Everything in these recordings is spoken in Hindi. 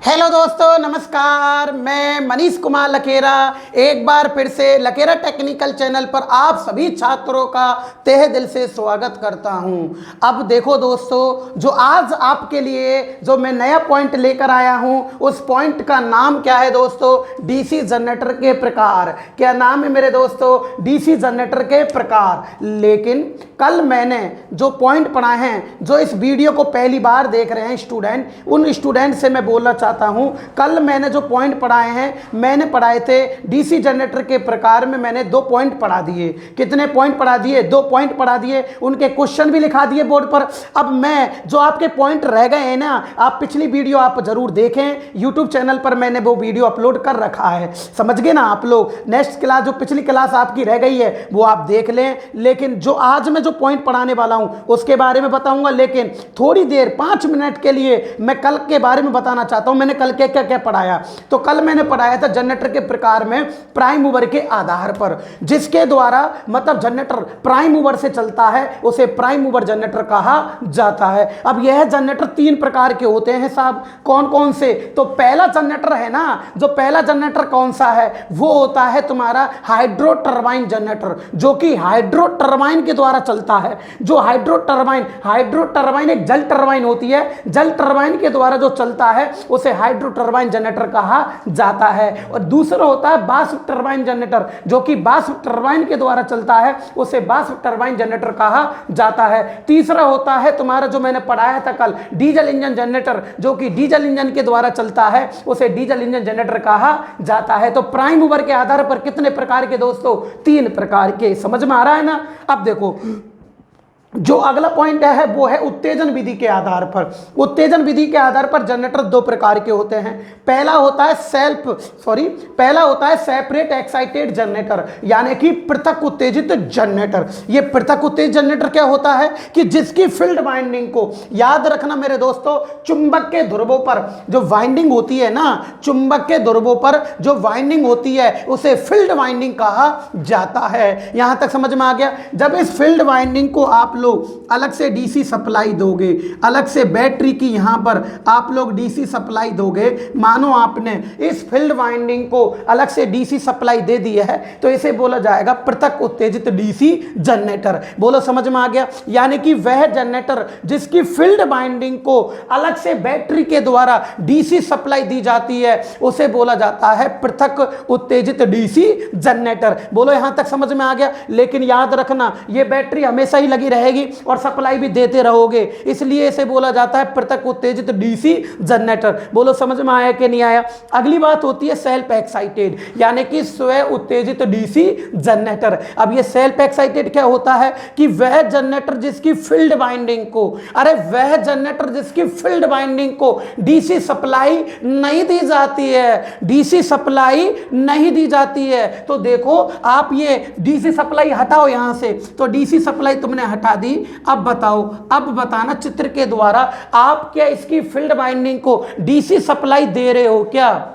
हेलो दोस्तों, नमस्कार। मैं मनीष कुमार लखेरा एक बार फिर से लखेरा टेक्निकल चैनल पर आप सभी छात्रों का तहे दिल से स्वागत करता हूं। अब देखो दोस्तों, जो आज आपके लिए जो मैं नया पॉइंट लेकर आया हूं, उस पॉइंट का नाम क्या है दोस्तों? डीसी जनरेटर के प्रकार। क्या नाम है मेरे दोस्तों? डीसी जनरेटर के प्रकार। लेकिन कल मैंने जो पॉइंट पढ़ाए हैं, जो इस वीडियो को पहली बार देख रहे हैं स्टूडेंट, उन स्टूडेंट से मैं बोलना चाहता हूं, कल मैंने जो पॉइंट पढ़ाए हैं, मैंने पढ़ाए थे डीसी जनरेटर के प्रकार में। मैंने 2 पॉइंट पढ़ा दिए। कितने पॉइंट पढ़ा दिए? 2 पॉइंट पढ़ा दिए। उनके क्वेश्चन भी लिखा दिए बोर्ड पर। अब मैं जो आपके पॉइंट रह गए हैं ना, आप पिछली वीडियो आप जरूर देखें। यूट्यूब चैनल पर मैंने वो वीडियो अपलोड कर रखा है, समझ गए ना आप लोग। नेक्स्ट क्लास, जो पिछली क्लास आपकी रह गई है, वो आप देख लें। लेकिन जो आज मैं जो पॉइंट पढ़ाने वाला हूं, उसके बारे में बताऊंगा। लेकिन थोड़ी देर 5 मिनट के लिए मैं कल के बारे में बताना चाहता हूं। मैंने कल क्या क्या क्या पढ़ाया? तो कल मैंने पढ़ाया था जनरेटर के प्रकार में प्राइम मूवर के आधार पर, जिसके द्वारा मतलब जनरेटर प्राइम मूवर से चलता है, उसे प्राइम मूवर जनरेटर कहा जाता है। अब यह जनरेटर 3 प्रकार के होते हैं साहब। कौन कौन से? तो पहला जनरेटर है ना, जो पहला जनरेटर कौन सा है? वो होता है तुम्हारा हाइड्रो टरबाइन जनरेटर, जो कि हाइड्रो टरबाइन के द्वारा चलता है। जो हाइड्रो टरबाइन एक जल टरबाइन होती है। जल टरबाइन के द्वारा जो चलता है, उसे हाइड्रो टरबाइन जनरेटर कहा जाता है। और दूसरा होता है वाष्प टरबाइन जनरेटर, जो कि वाष्प टरबाइन के द्वारा चलता है, उसे वाष्प टरबाइन जनरेटर कहा जाता है। तीसरा होता है तुम्हारा, जो मैंने पढ़ाया था कल, डीजल इंजन जनरेटर, जो कि डीजल इंजन के द्वारा चलता है, उसे डीजल इंजन जनरेटर कहा जाता है। तो प्राइम मूवर के आधार पर कितने प्रकार के दोस्तों? 3 प्रकार के। समझ में आ रहा है ना? अब देखो, जो अगला पॉइंट है वो है उत्तेजन विधि के आधार पर। उत्तेजन विधि के आधार पर जनरेटर 2 प्रकार के होते हैं। पहला होता है सेपरेट एक्साइटेड जनरेटर, यानी कि पृथक उत्तेजित जनरेटर। ये पृथक उत्तेजित जनरेटर क्या होता है कि जिसकी फील्ड वाइंडिंग को, याद रखना मेरे दोस्तों, चुंबक के ध्रुवों पर जो वाइंडिंग होती है ना, चुंबक के ध्रुवों पर जो वाइंडिंग होती है, उसे फील्ड वाइंडिंग कहा जाता है। यहां तक समझ में आ गया? जब इस फील्ड वाइंडिंग को आप अलग से डीसी सप्लाई दोगे, अलग से बैटरी की यहां पर आप लोग डीसी सप्लाई दोगे, मानो आपने इस फील्ड वाइंडिंग को अलग से डीसी सप्लाई दे दी है, तो इसे बोला जाएगा पृथक उत्तेजित डीसी जनरेटर। बोलो, समझ में आ गया? यानी कि वह जनरेटर जिसकी फील्ड वाइंडिंग को अलग से बैटरी के द्वारा डीसी सप्लाई दी जाती है, उसे बोला जाता है पृथक उत्तेजित डीसी जनरेटर। बोलो, यहां तक समझ में आ गया? लेकिन याद रखना, यह बैटरी हमेशा ही लगी रहेगी और सप्लाई भी देते रहोगे, इसलिए इसे बोला जाता है पृथक उत्तेजित डीसी जनरेटर। बोलो, समझ में आया कि नहीं आया? अगली बात होती है सेल्फ एक्साइटेड, यानी कि स्व उत्तेजित डीसी जनरेटर। अब ये सेल्फ एक्साइटेड क्या होता है कि वह जनरेटर जिसकी फील्ड वाइंडिंग को डीसी सप्लाई नहीं दी जाती है, डीसी सप्लाई नहीं दी जाती है। तो देखो, आप ये डीसी सप्लाई हटाओ यहां से, तो डीसी सप्लाई तुमने हटा दी। अब बताओ, अब बताना चित्र के द्वारा, आप क्या इसकी फील्ड वाइंडिंग को डीसी सप्लाई दे रहे हो? क्या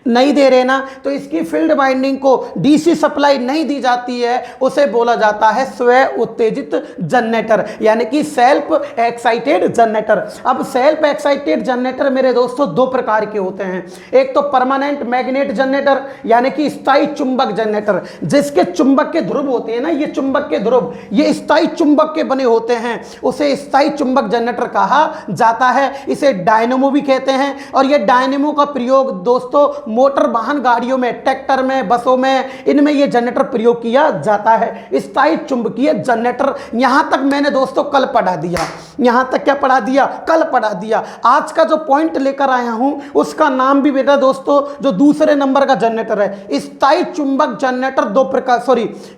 नहीं दे रहे ना? तो इसकी फील्ड वाइंडिंग को डीसी सप्लाई नहीं दी जाती है, उसे बोला जाता है स्व उत्तेजित जनरेटर, यानी कि सेल्फ एक्साइटेड जनरेटर। अब सेल्फ एक्साइटेड जनरेटर मेरे दोस्तों 2 प्रकार के होते हैं। एक तो परमानेंट मैग्नेट जनरेटर, यानी कि स्थायी चुंबक जनरेटर, जिसके चुंबक के ध्रुव होते हैं ना, ये चुंबक के ध्रुव ये स्थायी चुंबक के बने होते हैं, उसे स्थायी चुंबक जनरेटर कहा जाता है। इसे डायनेमो भी कहते हैं। और ये डायनेमो का प्रयोग दोस्तों मोटर वाहन गाड़ियों में, ट्रैक्टर में, बसों में, इनमें यह जनरेटर प्रयोग किया जाता है, स्थायी चुंबकीय जनरेटर। यहां तक मैंने दोस्तों कल पढ़ा दिया। यहां तक क्या पढ़ा दिया? कल पढ़ा दिया। आज का जो पॉइंट लेकर आया हूं, उसका नाम भी बेटा दोस्तों, जो दूसरे नंबर का जनरेटर है, स्थायी चुंबक जनरेटर 2 प्रकार,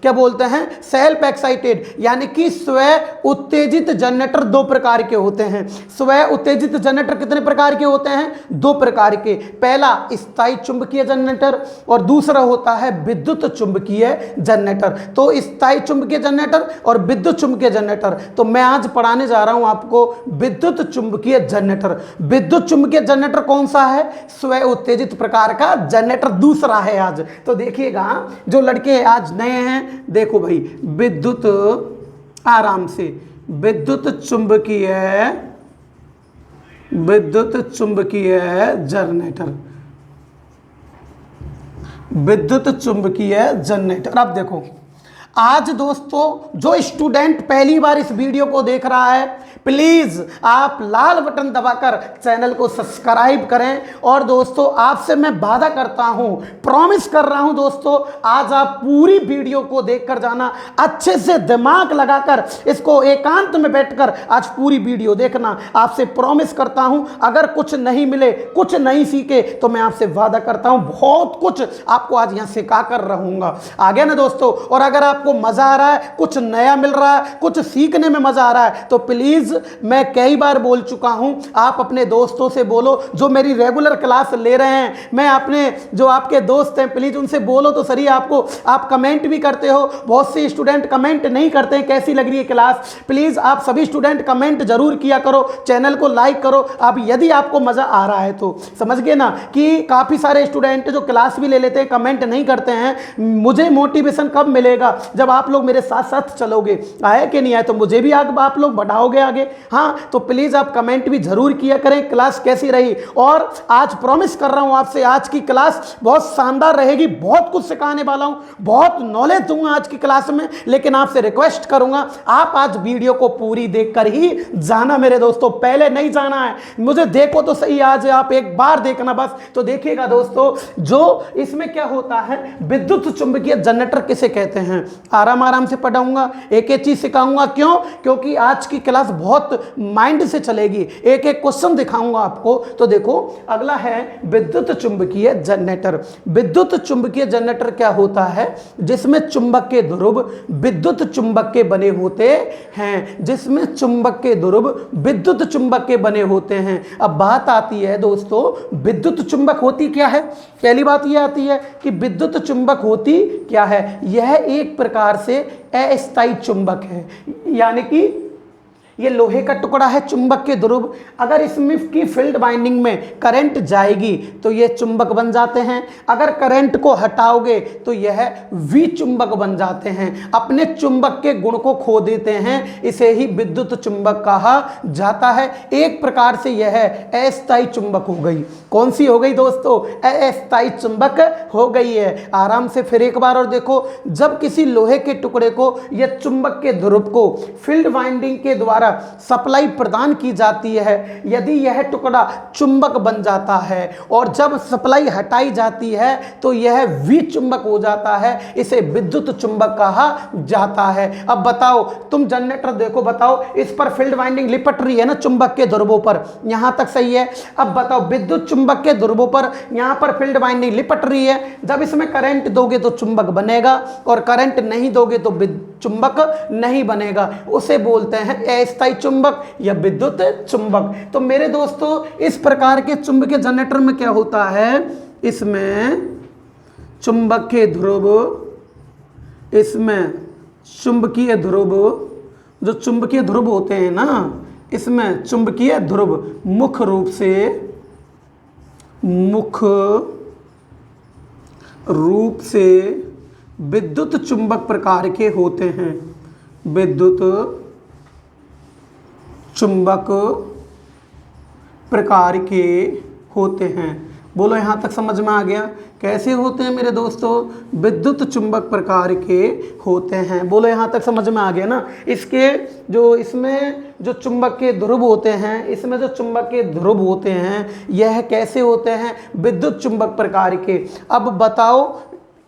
क्या बोलते हैं, सेल्फ एक्साइटेड, यानी कि स्व उत्तेजित जनरेटर 2 प्रकार के होते हैं। स्व उत्तेजित जनरेटर कितने प्रकार के होते हैं? 2 प्रकार के। पहला स्थायी चुंबकीय जनरेटर और दूसरा होता है विद्युत चुंबकीय जनरेटर। तो स्थायी चुंबकीय जनरेटर और विद्युत चुंबकीय जनरेटर। तो मैं आज पढ़ाने जा रहा हूं आपको विद्युत चुंबकीय जनरेटर। विद्युत चुंबकीय जनरेटर कौन सा है? स्व उत्तेजित प्रकार का जनरेटर दूसरा है आज। तो देखिएगा, जो लड़के आज नए हैं, देखो भाई, विद्युत, आराम से, विद्युत चुंबकीय विद्युत चुंबकीय जनरेटर, विद्युत चुंबकीय जनरेटर। अब देखो, आज दोस्तों जो स्टूडेंट पहली बार इस वीडियो को देख रहा है, प्लीज़ आप लाल बटन दबाकर चैनल को सब्सक्राइब करें। और दोस्तों आपसे मैं वादा करता हूं, प्रॉमिस कर रहा हूं दोस्तों, आज आप पूरी वीडियो को देखकर जाना, अच्छे से दिमाग लगाकर इसको एकांत में बैठकर आज पूरी वीडियो देखना। आपसे प्रॉमिस करता हूं, अगर कुछ नहीं मिले, कुछ नहीं सीखे, तो मैं आपसे वादा करता हूं बहुत कुछ आपको आज यहां सिखा कर रहूंगा। आगे ना दोस्तों, और अगर आपको मजा आ रहा है, कुछ नया मिल रहा है, कुछ सीखने में मजा आ रहा है, तो प्लीज मैं कई बार बोल चुका हूं, आप अपने दोस्तों से बोलो जो मेरी रेगुलर क्लास ले रहे हैं। मैं अपने जो आपके दोस्त हैं, प्लीज उनसे बोलो तो सही। आपको आप कमेंट भी करते हो, बहुत से स्टूडेंट कमेंट नहीं करते हैं कैसी लग रही है क्लास। प्लीज आप सभी स्टूडेंट कमेंट जरूर किया करो, चैनल को लाइक करो। अब यदि आपको मजा आ रहा है तो समझ गए ना कि काफी सारे स्टूडेंट जो क्लास भी ले लेते हैं, कमेंट नहीं करते हैं। मुझे मोटिवेशन कब मिलेगा? जब आप लोग मेरे साथ साथ चलोगे। आए कि नहीं आए? तो मुझे भी आप लोग बढ़ाओगे आगे। हाँ, तो प्लीज आप कमेंट भी जरूर किया करें क्लास कैसी रही। और आज प्रॉमिस कर रहा हूं आपसे, आज की क्लास बहुत शानदार रहेगी, बहुत कुछ सिखाने वाला हूं, बहुत नॉलेज दूंगा आज की क्लास में। लेकिन आपसे रिक्वेस्ट करूंगा, आप आज वीडियो को पूरी देखकर ही जाना मेरे दोस्तों, पहले नहीं जाना है। मुझे देखो तो सही, आज आप एक बार देखना बस, तो देखिएगा दोस्तों। जो इसमें क्या होता है, विद्युत चुंबकीय जनरेटर किसे कहते हैं, आराम आराम से पढ़ाऊंगा, एक एक चीज सिखाऊंगा। क्यों? क्योंकि आज की क्लास बहुत माइंड से चलेगी, एक एक क्वेश्चन दिखाऊंगा आपको। तो देखो, अगला है विद्युत चुंबकीय जनरेटर। विद्युत चुंबकीय जनरेटर क्या होता है? जिसमें चुंबक के ध्रुव विद्युत चुंबक के बने होते हैं, जिसमें चुंबक के ध्रुव विद्युत चुंबक के बने होते हैं। अब बात आती है दोस्तों, विद्युत चुंबक होती क्या है? पहली बात यह आती है कि विद्युत चुंबक होती क्या है। यह एक प्रकार से अस्थायी चुंबक है, यानी कि ये लोहे का टुकड़ा है, चुंबक के ध्रुव। अगर इसमें की फील्ड वाइंडिंग में करंट जाएगी तो ये चुंबक बन जाते हैं। अगर करंट को हटाओगे तो यह विचुंबक बन जाते हैं, अपने चुंबक के गुण को खो देते हैं। इसे ही विद्युत चुंबक कहा जाता है। एक प्रकार से यह अस्थायी चुंबक हो गई। कौन सी हो गई दोस्तों? अस्थायी चुंबक हो गई है। आराम से फिर एक बार और देखो, जब किसी लोहे के टुकड़े को या चुंबक के ध्रुव को फील्ड वाइंडिंग के द्वारा सप्लाई प्रदान की जाती है, यदि यह टुकड़ा चुंबक बन जाता है और जब सप्लाई हटाई जाती है तो यह विचुंबक हो जाता है। इसे विद्युत चुंबक कहा जाता है। अब बताओ, तुम जनरेटर देखो, बताओ इस पर फील्ड वाइंडिंग लिपट रही है ना चुंबक के ध्रुवों पर, यहां तक सही है। अब बताओ, विद्युत चुंबक के ध्रुवों पर यहां पर फील्ड वाइंडिंग लिपट रही है। जब इसमें करंट दोगे तो चुंबक बनेगा, और करंट नहीं दोगे तो चुंबक नहीं बनेगा। उसे बोलते हैं अस्थायी चुंबक या विद्युत चुंबक। तो मेरे दोस्तों, इस प्रकार के चुंबकीय जनरेटर में क्या होता है, इसमें चुंबक के ध्रुव, इसमें चुंबकीय ध्रुव, जो चुंबकीय ध्रुव होते हैं ना, इसमें चुंबकीय ध्रुव मुख्य रूप से विद्युत चुंबक प्रकार के होते हैं। विद्युत चुंबक प्रकार के होते हैं। बोलो, यहां तक समझ में आ गया? कैसे होते हैं मेरे दोस्तों? विद्युत चुंबक प्रकार के होते हैं। बोलो, यहां तक समझ में आ गया ना? इसके जो इसमें जो चुंबक के ध्रुव होते हैं, इसमें जो चुंबक के ध्रुव होते हैं, यह कैसे होते हैं? विद्युत चुंबक प्रकार के। अब बताओ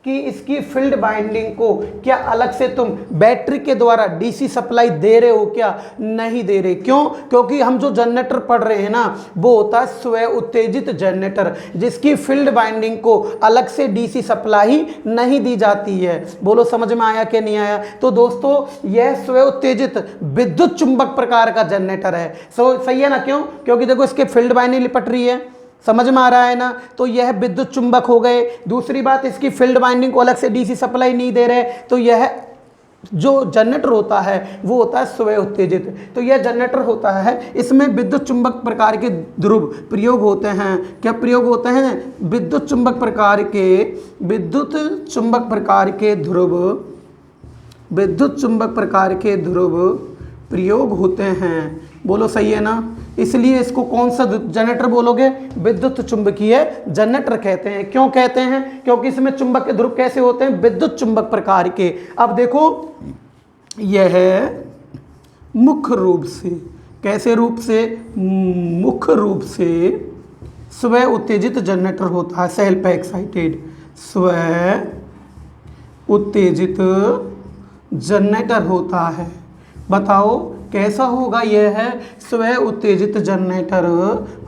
कि इसकी फील्ड बाइंडिंग को क्या अलग से तुम बैटरी के द्वारा डीसी सप्लाई दे रहे हो क्या? नहीं दे रहे। क्यों? क्योंकि हम जो जनरेटर पढ़ रहे हैं ना, वो होता है स्वयं उत्तेजित जनरेटर, जिसकी फील्ड बाइंडिंग को अलग से डीसी सप्लाई नहीं दी जाती है। बोलो, समझ में आया कि नहीं आया? तो दोस्तों, यह स्वयं उत्तेजित विद्युत चुंबक प्रकार का जनरेटर है। सही है ना? क्यों? क्योंकि देखो, इसके फील्ड बाइंडिंग लिपट रही है, समझ में आ रहा है ना? तो यह विद्युत चुंबक हो गए। दूसरी बात, इसकी फील्ड वाइंडिंग को अलग से डीसी सप्लाई नहीं दे रहे, तो यह जो जनरेटर होता है वो होता है स्वयं उत्तेजित। तो यह जनरेटर होता है, इसमें विद्युत चुंबक प्रकार के ध्रुव प्रयोग होते हैं। क्या प्रयोग होते हैं? विद्युत चुंबक प्रकार के ध्रुव, विद्युत चुंबक प्रकार के ध्रुव प्रयोग होते हैं। बोलो सही है ना। इसलिए इसको कौन सा जनरेटर बोलोगे? विद्युत चुंबकीय जनरेटर कहते हैं। क्यों कहते हैं? क्योंकि इसमें चुंबक के ध्रुव कैसे होते हैं? विद्युत चुंबक प्रकार के। अब देखो, यह मुख्य रूप से, कैसे रूप से? मुख्य रूप से स्व उत्तेजित जनरेटर होता है, सेल्फ एक्साइटेड, स्व उत्तेजित जनरेटर होता है। बताओ कैसा होगा? यह है स्व उत्तेजित जनरेटर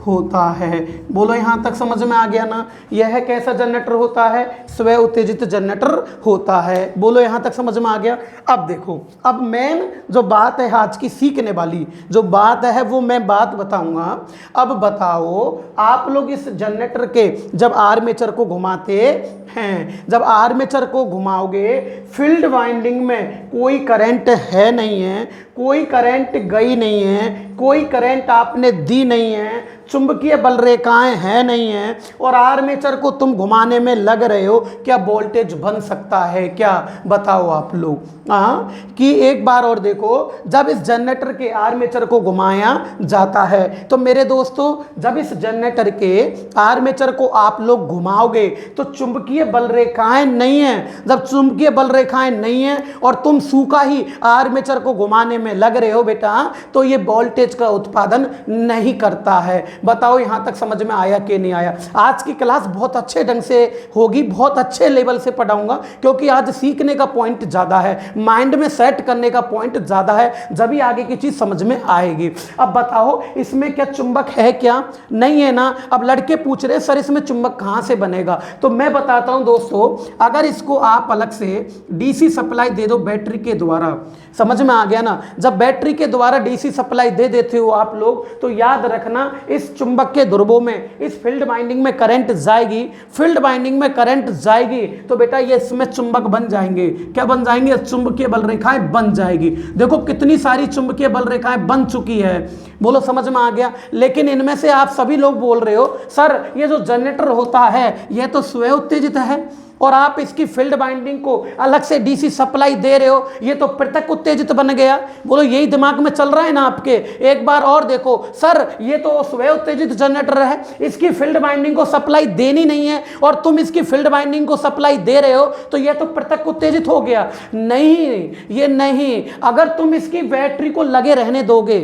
होता है। बोलो यहाँ तक समझ में आ गया ना? यह कैसा जनरेटर होता है? स्व उत्तेजित जनरेटर होता है। बोलो यहाँ तक समझ में आ गया? अब देखो, अब मेन जो बात है आज की सीखने वाली जो बात है वो मैं बात बताऊंगा। अब बताओ, आप लोग इस जनरेटर के जब आर्मेचर को घुमाते हैं, जब आर्मेचर को घुमाओगे, फील्ड वाइंडिंग में कोई करंट है नहीं है, कोई करंट गई नहीं है, कोई करंट आपने दी नहीं है, चुंबकीय बल रेखाएं हैं नहीं है, और आर्मेचर को तुम घुमाने में लग रहे हो, क्या वोल्टेज बन सकता है क्या? बताओ आप लोग। हाँ, कि एक बार और देखो, जब इस जनरेटर के आर्मेचर को घुमाया जाता है तो मेरे दोस्तों, जब इस जनरेटर के आर्मेचर को आप लोग घुमाओगे तो चुंबकीय बल रेखाएं नहीं है। जब चुंबकीय बल रेखाएं नहीं है और तुम सूखा ही आर्मेचर को घुमाने में लग रहे हो बेटा, तो ये वोल्टेज का उत्पादन नहीं करता है। बताओ यहाँ तक समझ में आया कि नहीं आया? आज की क्लास बहुत अच्छे ढंग से होगी, बहुत अच्छे लेवल से पढ़ाऊंगा, क्योंकि आज सीखने का पॉइंट ज़्यादा है, माइंड में सेट करने का पॉइंट ज़्यादा है, जब भी आगे की चीज़ समझ में आएगी। अब बताओ, इसमें क्या चुंबक है क्या? नहीं है ना। अब लड़के पूछ रहे सर इसमें चुंबक कहाँ से बनेगा? तो मैं बताता हूँ दोस्तों, अगर इसको आप अलग से डीसी सप्लाई दे दो बैटरी के द्वारा, समझ में आ गया ना? जब बैटरी के द्वारा डीसी सप्लाई दे देते हो आप लोग, तो याद रखना इस चुंबक के ध्रुवों में, इस फील्ड वाइंडिंग में करंट जाएगी, फील्ड वाइंडिंग में करंट जाएगी तो बेटा ये इसमें चुंबक बन जाएंगे। क्या बन जाएंगे? चुंबकीय बल रेखाएं बन जाएगी। देखो कितनी सारी चुंबकीय बल रेखाएं बन चुकी है। बोलो समझ में आ गया? लेकिन इनमें से आप सभी लोग बोल रहे हो सर ये जो जनरेटर होता है यह तो स्व उत्तेजित है, और आप इसकी फील्ड बाइंडिंग को अलग से डीसी सप्लाई दे रहे हो, ये तो पृथक उत्तेजित बन गया। बोलो यही दिमाग में चल रहा है ना आपके? एक बार और देखो, सर ये तो स्व उत्तेजित जनरेटर है, इसकी फील्ड बाइंडिंग को सप्लाई देनी नहीं है और तुम इसकी फील्ड बाइंडिंग को सप्लाई दे रहे हो, तो ये तो पृथक उत्तेजित हो गया। नहीं, ये नहीं। अगर तुम इसकी बैटरी को लगे रहने दोगे,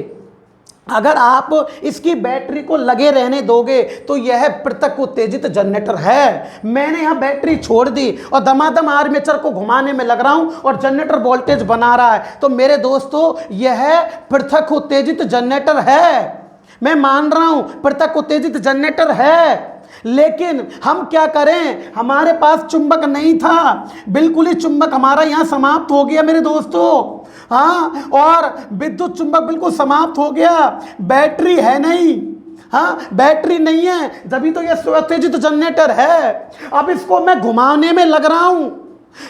अगर आप इसकी बैटरी को लगे रहने दोगे, तो यह पृथक उत्तेजित जनरेटर है। मैंने यहां बैटरी छोड़ दी और दमादम आर्मेचर को घुमाने में लग रहा हूं और जनरेटर वोल्टेज बना रहा है, तो मेरे दोस्तों यह पृथक उत्तेजित जनरेटर है। मैं मान रहा हूं पृथक उत्तेजित जनरेटर है, लेकिन हम क्या करें? हमारे पास चुंबक नहीं था, बिल्कुल ही चुंबक हमारा यहां समाप्त हो गया मेरे दोस्तों। हाँ, और विद्युत चुंबक बिल्कुल समाप्त हो गया, बैटरी है नहीं। हाँ, बैटरी नहीं है, जब तो यह स्व उत्तेजित जनरेटर है। अब इसको मैं घुमाने में लग रहा हूं,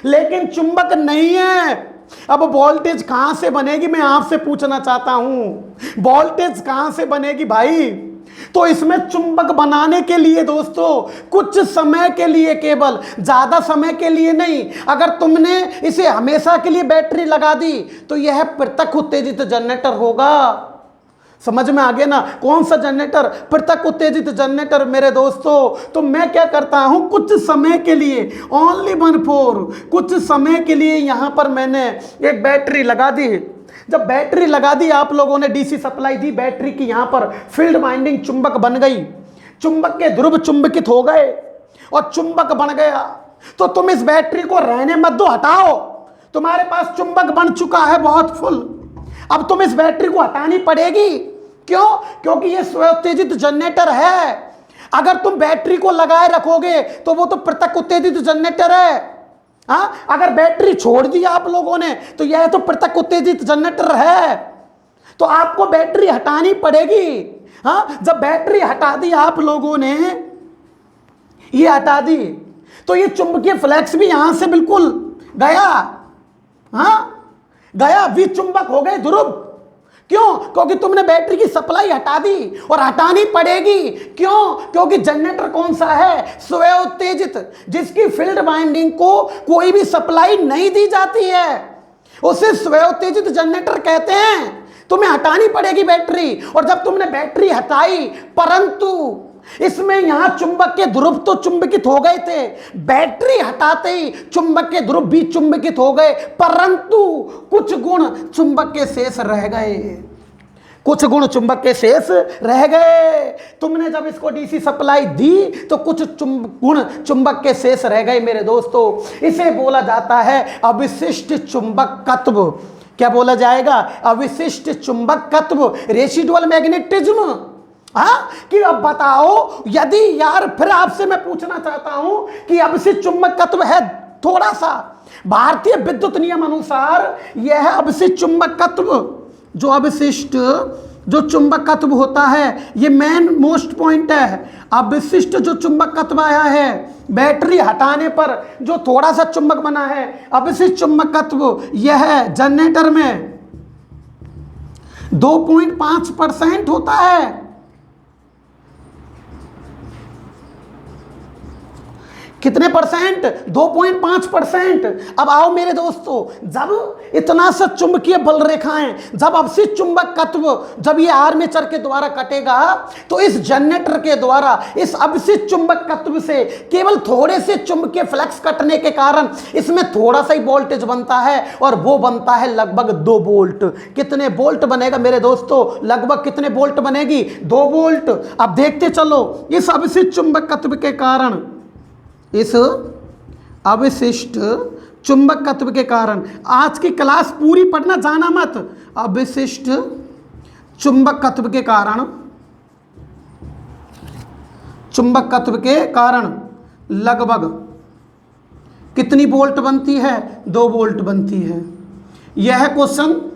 लेकिन चुंबक नहीं है। अब वोल्टेज कहां से बनेगी? मैं आपसे पूछना चाहता हूं, वोल्टेज कहां से बनेगी भाई? तो इसमें चुंबक बनाने के लिए दोस्तों कुछ समय के लिए, केवल ज्यादा समय के लिए नहीं, अगर तुमने इसे हमेशा के लिए बैटरी लगा दी तो यह पृथक उत्तेजित जनरेटर होगा। समझ में आ गया ना? कौन सा जनरेटर? पृथक उत्तेजित जनरेटर मेरे दोस्तों। तो मैं क्या करता हूं, कुछ समय के लिए, ओनली 1 कुछ समय के लिए यहां पर मैंने एक बैटरी लगा दी। जब बैटरी लगा दी, आप लोगों ने डीसी सप्लाई दी बैटरी की, यहां पर फील्ड वाइंडिंग चुंबक बन गई, चुंबक के ध्रुव चुंबकित हो गए और चुंबक बन गया। तो तुम इस बैटरी को रहने मत दो, हटाओ। तुम्हारे पास चुंबक बन चुका है बहुत फुल, अब तुम इस बैटरी को हटानी पड़ेगी। क्यों? क्योंकि ये स्व उत्तेजित जनरेटर है। अगर तुम बैटरी को लगाए रखोगे तो वो तो पृथक उत्तेजित जनरेटर है। हाँ, अगर बैटरी छोड़ दी आप लोगों ने तो यह तो पृथक उत्तेजित जनरेटर है, तो आपको बैटरी हटानी पड़ेगी। हाँ, जब बैटरी हटा दी आप लोगों ने, ये हटा दी, तो ये चुंबकीय फ्लक्स भी यहां से बिल्कुल गया। हाँ, गया, विचुंबक हो गए ध्रुव। क्यों? क्योंकि तुमने बैटरी की सप्लाई हटा दी और हटानी पड़ेगी। क्यों? क्योंकि जनरेटर कौन सा है? स्व उत्तेजित, जिसकी फील्ड वाइंडिंग को कोई भी सप्लाई नहीं दी जाती है, उसे स्व उत्तेजित जनरेटर कहते हैं। तुम्हें हटानी पड़ेगी बैटरी, और जब तुमने बैटरी हटाई, परंतु इसमें यहां चुंबक के ध्रुव तो चुंबकित हो गए थे, बैटरी हटाते ही चुंबक के ध्रुव भी चुंबकित हो गए, परंतु कुछ गुण चुंबक के शेष रह गए, कुछ गुण चुंबक के शेष रह गए। तुमने जब इसको डीसी सप्लाई दी तो कुछ गुण चुंबक के शेष रह गए मेरे दोस्तों। इसे बोला जाता है अविशिष्ट चुंबकत्व। क्या बोला जाएगा? अविशिष्ट चुंबकत्व, रेसिडुअल मैग्नेटिज्म। हाँ, कि अब बताओ, यदि यार फिर आपसे मैं पूछना चाहता हूं कि अविशिष्ट चुंबकत्व है थोड़ा सा, भारतीय विद्युत नियम अनुसार यह अविशिष्ट चुंबकत्व, जो अविशिष्ट जो चुंबकत्व होता है, ये मेन मोस्ट पॉइंट है। अविशिष्ट जो चुंबकत्व आया है, बैटरी हटाने पर जो थोड़ा सा चुंबक बना है, अविशिष्ट चुंबकत्व, यह जनरेटर में 2.5% होता है। कितने परसेंट? 2.5%। अब आओ मेरे दोस्तों, जब इतना सा चुंबकीय बल रेखाएं, जब अवशिष्ट चुंबकत्व जब ये आर्मेचर के द्वारा कटेगा, तो इस जनरेटर के द्वारा इस अवशिष्ट चुंबकत्व से केवल थोड़े से चुंबकीय फ्लक्स कटने के कारण इसमें थोड़ा सा ही वोल्टेज बनता है, और वो बनता है लगभग 2 वोल्ट। कितने वोल्ट बनेगा मेरे दोस्तों? लगभग कितने वोल्ट बनेगी? 2 वोल्ट। अब देखते चलो, इस अवशिष्ट चुंबकत्व के कारण, इस अविशिष्ट चुंबकत्व के कारण, आज की क्लास पूरी पढ़ना, जाना मत। अविशिष्ट चुंबकत्व के कारण, चुंबकत्व के कारण लगभग कितनी वोल्ट बनती है? 2 वोल्ट बनती है। यह क्वेश्चन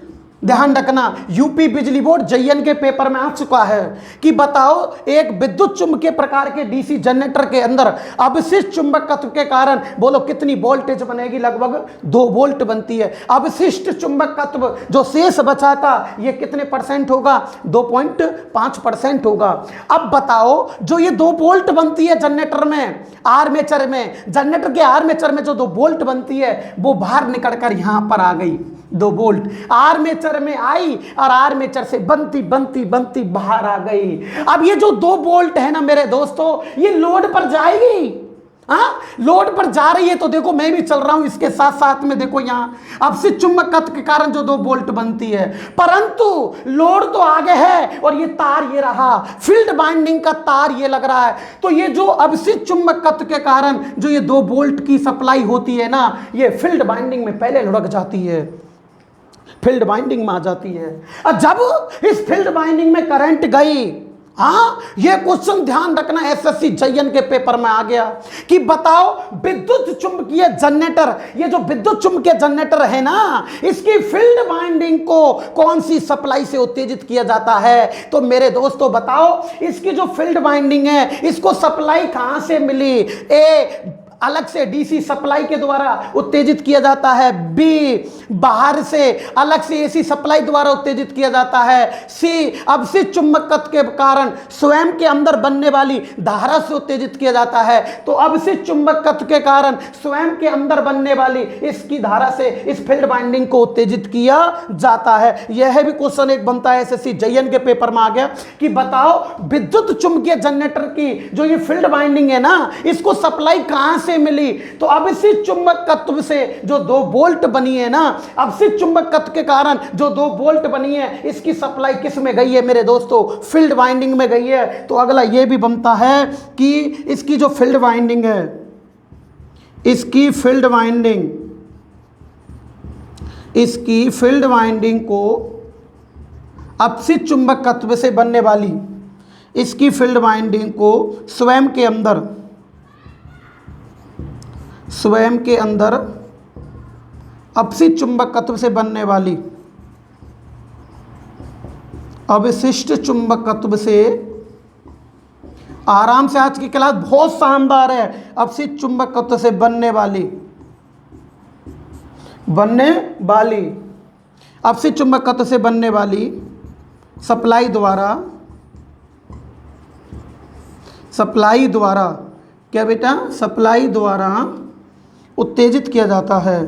ध्यान रखना, यूपी बिजली बोर्ड JN के पेपर में आ चुका है कि बताओ, एक विद्युत चुंबकीय प्रकार के डीसी जनरेटर के अंदर अवशिष्ट चुंबकत्व के कारण बोलो कितनी वोल्टेज बनेगी? लगभग 2 वोल्ट बनती है। अवशिष्ट चुंबकत्व जो शेष बचा था, ये कितने परसेंट होगा? 2.5% होगा। अब बताओ, जो ये 2 वोल्ट बनती है जनरेटर में, आर्मेचर में, जनरेटर के आर्मेचर में जो 2 वोल्ट बनती है, वो बाहर निकलकर यहां पर आ गई। 2 वोल्ट आर्मेचर में आई और आर्मेचर से बनती बनती बनती बाहर आ गई। अब ये जो 2 वोल्ट है ना मेरे दोस्तों, ये लोड पर जाएगी। हाँ, लोड पर जा रही है। तो देखो, मैं भी चल रहा हूं इसके साथ साथ में। देखो यहां अवशिष्ट चुंबकत्व के कारण जो 2 वोल्ट बनती है, परंतु लोड तो आगे है, और ये तार ये रहा, फील्ड बाइंडिंग का तार ये लग रहा है। तो ये जो अवशिष्ट चुंबकत्व के कारण जो ये 2 वोल्ट की सप्लाई होती है ना, ये फील्ड बाइंडिंग में पहले लुढ़क जाती है, फील्ड बाइंडिंग में आ जाती है। और जब इस फील्ड बाइंडिंग में करंट गई, हाँ, ये क्वेश्चन ध्यान रखना, SSC JN के पेपर में आ गया कि बताओ, विद्युत चुंबकीय जनरेटर, ये जो विद्युत चुंबकीय जनरेटर है ना, इसकी फील्ड बाइंडिंग को कौन सी सप्लाई से उत्तेजित किया जाता है? तो मेरे दोस्तों बताओ, इसकी जो फील्ड बाइंडिंग है, इसको सप्लाई कहां से मिली? ए, अलग से डीसी सप्लाई के द्वारा उत्तेजित किया जाता है। बी, बाहर से अलग से एसी सप्लाई द्वारा उत्तेजित किया जाता है। सी, अवशिष्ट चुंबकत्व के कारण स्वयं के अंदर बनने वाली धारा से उत्तेजित किया जाता है। तो अवशिष्ट चुंबकत्व के कारण स्वयं के अंदर बनने वाली इसकी धारा से इस फील्ड बाइंडिंग को उत्तेजित किया जाता है। यह भी क्वेश्चन एक बनता है, SSC JN के पेपर में आ गया कि बताओ, विद्युत चुंबकीय जनरेटर की जो ये फील्ड बाइंडिंग है ना, इसको सप्लाई कहां से मिली? तो अवशिष्ट चुंबकत्व से जो 2 वोल्ट बनी है ना, अवशिष्ट चुंबकत्व के कारण जो 2 वोल्ट बनी है, इसकी सप्लाई किस में गई है मेरे दोस्तों? फील्ड वाइंडिंग में गई है। तो अगला ये भी बनता है कि इसकी जो फील्ड वाइंडिंग है, इसकी फील्ड वाइंडिंग, इसकी फील्ड वाइंडिंग को अवशिष्ट चुंबकत्व से बनने वाली इसकी फील्ड वाइंडिंग को स्वयं के अंदर अवशिष्ट चुंबकत्व से बनने वाली अवशिष्ट चुंबकत्व से, आराम से, आज की क्लास बहुत शानदार है, अवशिष्ट चुंबकत्व से बनने वाली अवशिष्ट चुंबकत्व से बनने वाली सप्लाई द्वारा क्या बेटा? सप्लाई द्वारा उत्तेजित किया जाता है,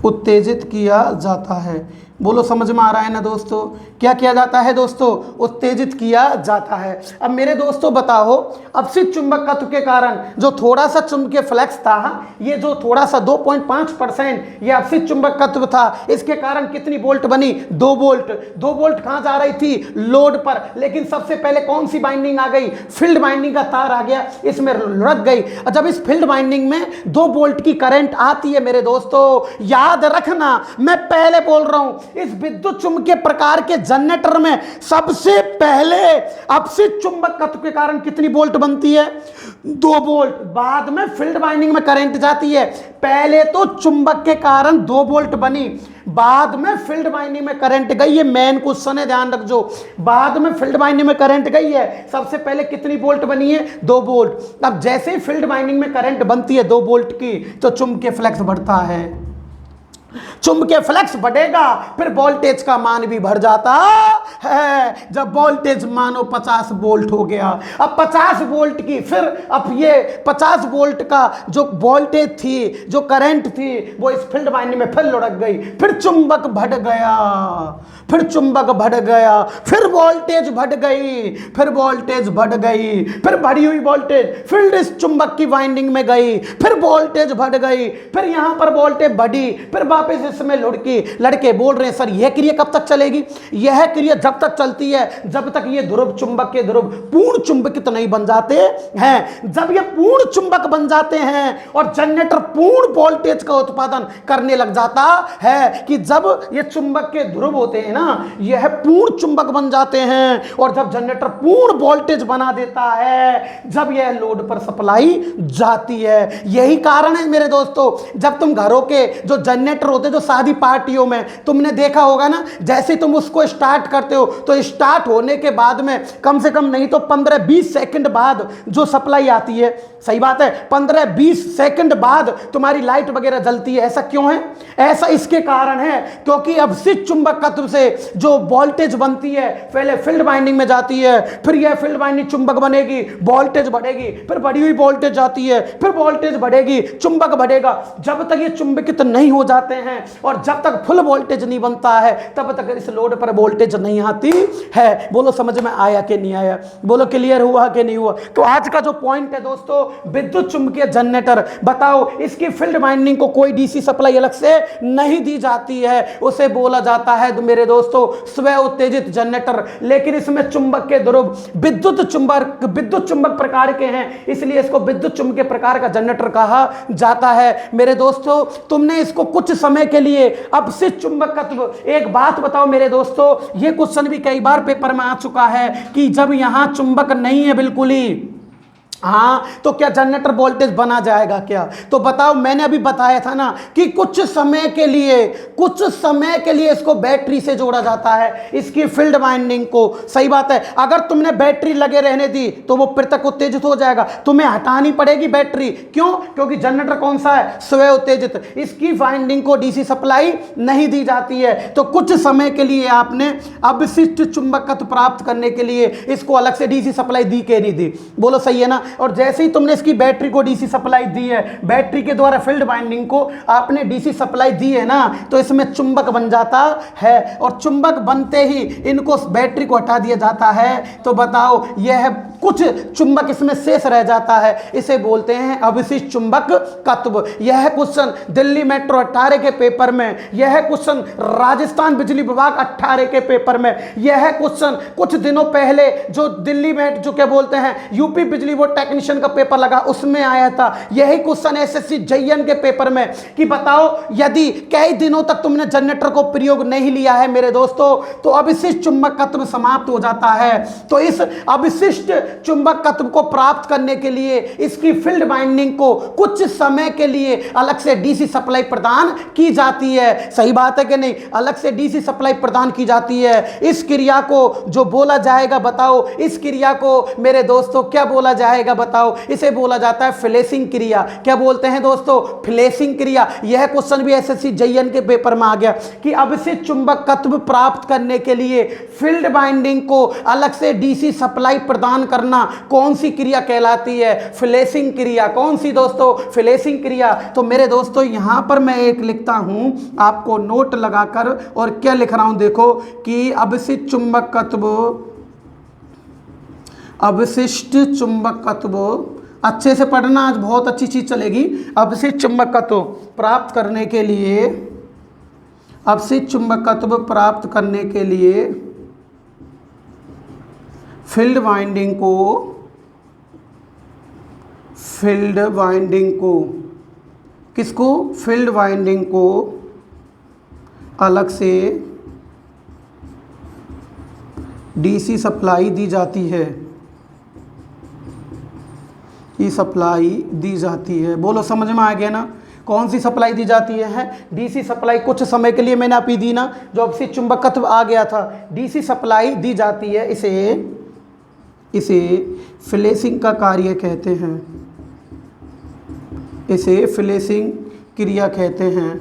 उत्तेजित किया जाता है। बोलो समझ में आ रहा है ना दोस्तों? क्या किया जाता है दोस्तों? उत्तेजित किया जाता है। अब मेरे दोस्तों बताओ, अपसित चुंबकत्व के कारण जो थोड़ा सा चुंबकीय फ्लक्स था, ये जो थोड़ा सा 2.5% ये अपसित चुंबकत्व था, इसके कारण कितनी बोल्ट बनी? 2 बोल्ट। 2 बोल्ट कहाँ जा रही थी? लोड पर। लेकिन सबसे पहले कौन सी बाइंडिंग आ गई? फील्ड बाइंडिंग का तार आ गया, इसमें लुढ़क गई। और जब इस फील्ड बाइंडिंग में 2 बोल्ट की करंट आती है मेरे दोस्तों, याद रखना मैं पहले बोल रहा हूं, इस विद्युत चुंबकीय प्रकार के जनरेटर में सबसे पहले अपसित चुंबकत्व के कारण कितनी बोल्ट बनती है? 2 बोल्ट। बाद में फील्ड बाइंडिंग में करंट जाती है। पहले तो चुंबक के कारण 2 बोल्ट बनी, बाद में फील्ड बाइंडिंग में करंट गई है। मेन क्वेश्चन है, ध्यान रखो। बाद में फील्ड बाइंडिंग में करंट गई है, सबसे पहले कितनी बोल्ट बनी है? 2 बोल्ट। अब जैसे ही फील्ड बाइंडिंग में करंट बनती है 2 बोल्ट की, तो चुंबकीय फ्लक्स बढ़ता है। चुंबकीय फ्लक्स बढ़ेगा, फिर वोल्टेज का मान भी बढ़ जाता है। जब वोल्टेज मानो 50 वोल्ट हो गया, अब 50 वोल्ट की, फिर अब ये 50 वोल्ट का जो वोल्टेज थी, जो करंट थी, वो इस फील्ड बाइंडिंग में फिर लुढ़क गई, फिर चुंबक बढ़ गया, फिर चुंबक बढ़ गया, फिर वोल्टेज बढ़ गई, फिर वोल्टेज बढ़ गई, फिर बढ़ी हुई वोल्टेज फील्ड इस चुंबक की वाइंडिंग में गई, फिर वोल्टेज बढ़ गई, फिर यहां पर वोल्टेज बढ़ी, फिर वापस इसमें लुढ़की। लड़के बोल रहे हैं सर यह क्रिया कब तक चलेगी? यह क्रिया जब तक चलती है जब तक ये ध्रुव चुंबक के ध्रुव पूर्ण चुंबकित नहीं बन जाते हैं। जब ये पूर्ण चुंबक बन जाते हैं और जनरेटर पूर्ण वोल्टेज का उत्पादन करने लग जाता है, कि जब ये चुंबक के ध्रुव होते हैं ना, यह पूर्ण चुंबक बन जाते हैं, और जब जनरेटर पूर्ण वोल्टेज बना देता है, जब यह लोड पर सप्लाई जाती है। यही कारण है मेरे दोस्तों, जब तुम घरों के जो जनरेटर होते, जो शादी पार्टियों में तुमने देखा होगा ना, जैसे तुम उसको स्टार्ट करते हो तो स्टार्ट होने के बाद में कम से कम नहीं तो 15-20 सेकंड बाद जो सप्लाई आती है, सही बात है, 15-20 सेकंड बाद तुम्हारी लाइट वगैरह जलती है। ऐसा क्यों है? ऐसा इसके कारण है क्योंकि अपसित चुंबकत्व से जो वोल्टेज बनती है, पहले फील्ड बाइंडिंग में जाती है, फिर यह फील्ड बाइंडिंग चुंबक बनेगी, वोल्टेज बढ़ेगी, फिर बढ़ी हुई वोल्टेज जाती है, फिर वोल्टेज बढ़ेगी, चुंबक बढ़ेगा। जब तक ये चुंबकित नहीं हो जाते हैं और जब तक फुल वोल्टेज नहीं बनता है, तब तक इस लोड पर वोल्टेज नहीं आती है। बोलो समझ में आया कि नहीं आया? बोलो क्लियर हुआ कि नहीं हुआ? तो आज का जो पॉइंट है दोस्तों, विद्युत चुंबकीय जनरेटर, बताओ इसकी फील्ड वाइंडिंग को कोई डीसी सप्लाई अलग से नहीं दी जाती है, उसे बोला जाता है मेरे दोस्तों स्व उत्तेजित जनरेटर। लेकिन इसमें चुंबक के ध्रुव विद्युत चुंबक प्रकार के हैं, इसलिए इसको विद्युत चुंबकीय प्रकार का जनरेटर कहा जाता है। मेरे दोस्तों तुमने इसको कुछ समय के लिए अपसित चुंबकत्व, एक बात बताओ मेरे दोस्तों, यह क्वेश्चन भी कई बार पेपर में आ चुका है कि जब यहां चुंबक नहीं है बिल्कुल ही, हाँ, तो क्या जनरेटर वोल्टेज बना जाएगा क्या? तो बताओ, मैंने अभी बताया था ना कि कुछ समय के लिए इसको बैटरी से जोड़ा जाता है, इसकी फील्ड वाइंडिंग को। सही बात है, अगर तुमने बैटरी लगे रहने दी तो वो पृथक उत्तेजित हो जाएगा, तुम्हें हटानी पड़ेगी बैटरी। क्यों? क्योंकि जनरेटर कौन सा है? स्व उत्तेजित, इसकी वाइंडिंग को डीसी सप्लाई नहीं दी जाती है। तो कुछ समय के लिए आपने अपशिष्ट चुंबकत्व प्राप्त करने के लिए इसको अलग से डीसी सप्लाई दी के नहीं दी? बोलो सही है ना? और जैसे ही तुमने इसकी बैटरी को डीसी सप्लाई दी है, बैटरी के द्वारा फील्ड वाइंडिंग को आपने डीसी सप्लाई दी है ना, तो इसमें चुंबक बन जाता है, और चुंबक बनते ही इनको बैटरी को हटा दिया जाता है। तो बताओ, यह कुछ चुंबक इसमें शेष रह जाता है, इसे बोलते हैं अवशिष्ट चुंबकत्व। यह क्वेश्चन दिल्ली मेट्रो 18 के पेपर में, यह क्वेश्चन राजस्थान बिजली विभाग 18 के पेपर में, यह क्वेश्चन कुछ दिनों पहले जो दिल्ली में जो क्या बोलते हैं यूपी बिजली बोर्ड टेक्नीशियन का पेपर लगा उसमें आया था। यही क्वेश्चन एसएससी JN के पेपर में कि बताओ, यदि कई दिनों तक तुमने जनरेटर को प्रयोग नहीं लिया है मेरे दोस्तों, तो अवशिष्ट चुंबकत्व समाप्त हो जाता है। तो इस अवशिष्ट चुंबकत्व को प्राप्त करने के लिए इसकी फील्ड वाइंडिंग को कुछ समय के लिए अलग से डीसी सप्लाई प्रदान की जाती है। सही बात है कि नहीं? अलग से डीसी सप्लाई प्रदान की जाती है। इस क्रिया को जो बोला जाएगा, बताओ इस क्रिया को मेरे दोस्तों क्या बोला जाएगा? जाएगा बताओ? इसे बोला जाता है फ्लेशिंग क्रिया। क्या बोलते हैं दोस्तों? फ्लेशिंग क्रिया। यह क्वेश्चन भी एसएससी जेईएन के पेपर में आ गया कि अब से चुंबकत्व प्राप्त करने के लिए फील्ड वाइंडिंग को अलग से डीसी सप्लाई प्रदान करना कौन सी क्रिया कहलाती है? फ्लेशिंग क्रिया। कौन सी दोस्तों? फ्लेशिंग क्रिया। तो मेरे दोस्तों यहां पर मैं एक लिखता हूं आपको नोट लगाकर, और क्या लिख रहा हूं देखो कि अवशिष्ट चुंबकत्व, अवशिष्ट चुंबकत्व, अच्छे से पढ़ना, आज बहुत अच्छी चीज चलेगी। अवशिष्ट चुंबकत्व प्राप्त करने के लिए, अवशिष्ट चुंबकत्व प्राप्त करने के लिए फील्ड वाइंडिंग को, फील्ड वाइंडिंग को, किसको? फील्ड वाइंडिंग को अलग से डीसी सप्लाई दी जाती है, ये सप्लाई दी जाती है। बोलो समझ में आ गया ना? कौन सी सप्लाई दी जाती है? DC supply. कुछ समय के लिए मैंने आपी दी ना, जो अवशिष्ट चुंबकत्व आ गया था, डीसी सप्लाई दी जाती है। इसे फ्लेशिंग का कार्य कहते हैं, इसे फ्लेशिंग क्रिया कहते हैं,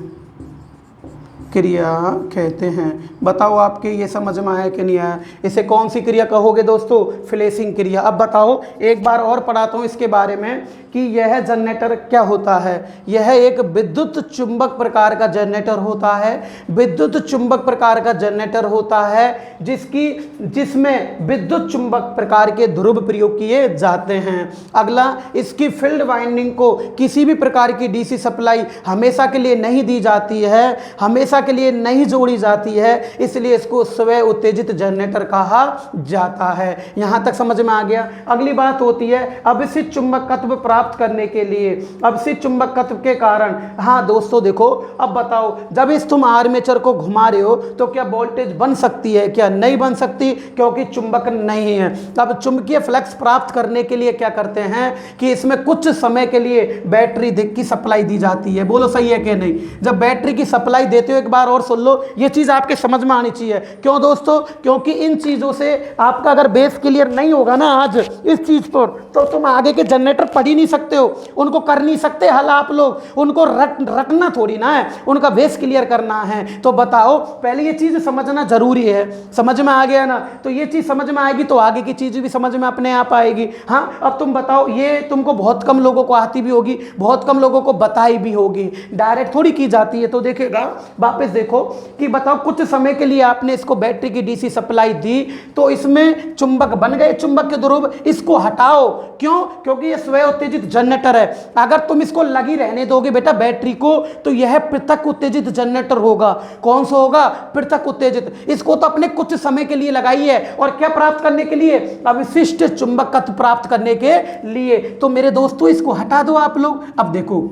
क्रिया कहते हैं। बताओ आपके ये समझ में आया कि नहीं आया? इसे कौन सी क्रिया कहोगे दोस्तों? फ्लेशिंग क्रिया। अब बताओ, एक बार और पढ़ाता हूँ इसके बारे में कि यह जनरेटर क्या होता है। यह एक विद्युत चुंबक प्रकार का जनरेटर होता है, विद्युत चुंबक प्रकार का जनरेटर होता है जिसमें विद्युत चुंबक प्रकार के ध्रुव प्रयोग किए जाते हैं। अगला, इसकी फील्ड वाइंडिंग को किसी भी प्रकार की डीसी सप्लाई हमेशा के लिए नहीं दी जाती है, हमेशा के लिए नहीं जोड़ी जाती है, इसलिए इसको स्वयं उत्तेजित जनरेटर कहा जाता है। यहां तक समझ में आ गया? अगली बात होती है अवशिष्ट चुंबकत्व प्राप्त करने के लिए, अवशिष्ट चुंबकत्व के कारण। हाँ दोस्तों देखो, अब बताओ, जब इस तुम आर्मेचर को घुमा रहे हो तो क्या वोल्टेज बन सकती है? क्या नहीं बन सकती? क्योंकि चुंबक नहीं है। तब चुंबकीय फ्लक्स प्राप्त करने के लिए क्या करते हैं कि इसमें कुछ समय के लिए बैटरी की सप्लाई दी जाती है। बोलो सही है कि नहीं? जब बैटरी की सप्लाई देते हो, एक बार और सुन लो, ये चीज आपके समझ में आनी चाहिए। क्यों दोस्तों? क्योंकि इन चीजों से आपका अगर बेस क्लियर नहीं होगा ना आज इस चीज पर, तो तुम आगे के जनरेटर पढ़ ही नहीं सकते हो, उनको कर नहीं सकते हल आप लोग, उनको रखना थोड़ी ना है, उनका बेस क्लियर करना है। तो बताओ, पहले ये चीज समझना जरूरी है। समझ में आ गया ना? तो ये चीज समझ में आएगी तो आगे की चीज भी समझ में अपने आप आएगी। हाँ, अब तुम बताओ, ये तुमको बहुत कम लोगों को आती भी होगी, बहुत कम लोगों को बताई भी होगी, डायरेक्ट थोड़ी की जाती है। तो देखेगा, वापस देखो कि बताओ, कुछ समय के लिए आपने इसको बैटरी की डीसी सप्लाई दी तो इसमें चुंबक बन गए, चुंबक के ध्रुव। इसको हटाओ। क्यों? क्योंकि ये स्वयं उत्तेजित जनरेटर है। अगर तुम इसको लगी रहने दोगे बेटा बैटरी को, तो यह पृथक उत्तेजित जनरेटर होगा। कौन सा होगा? पृथक उत्तेजित। इसको तो अपने कुछ समय के लिए लगाई है, और क्या प्राप्त करने के लिए? अवशिष्ट चुंबकत्व प्राप्त करने के लिए। तो मेरे दोस्तों, इसको हटा दो आप लोग। अब देखो,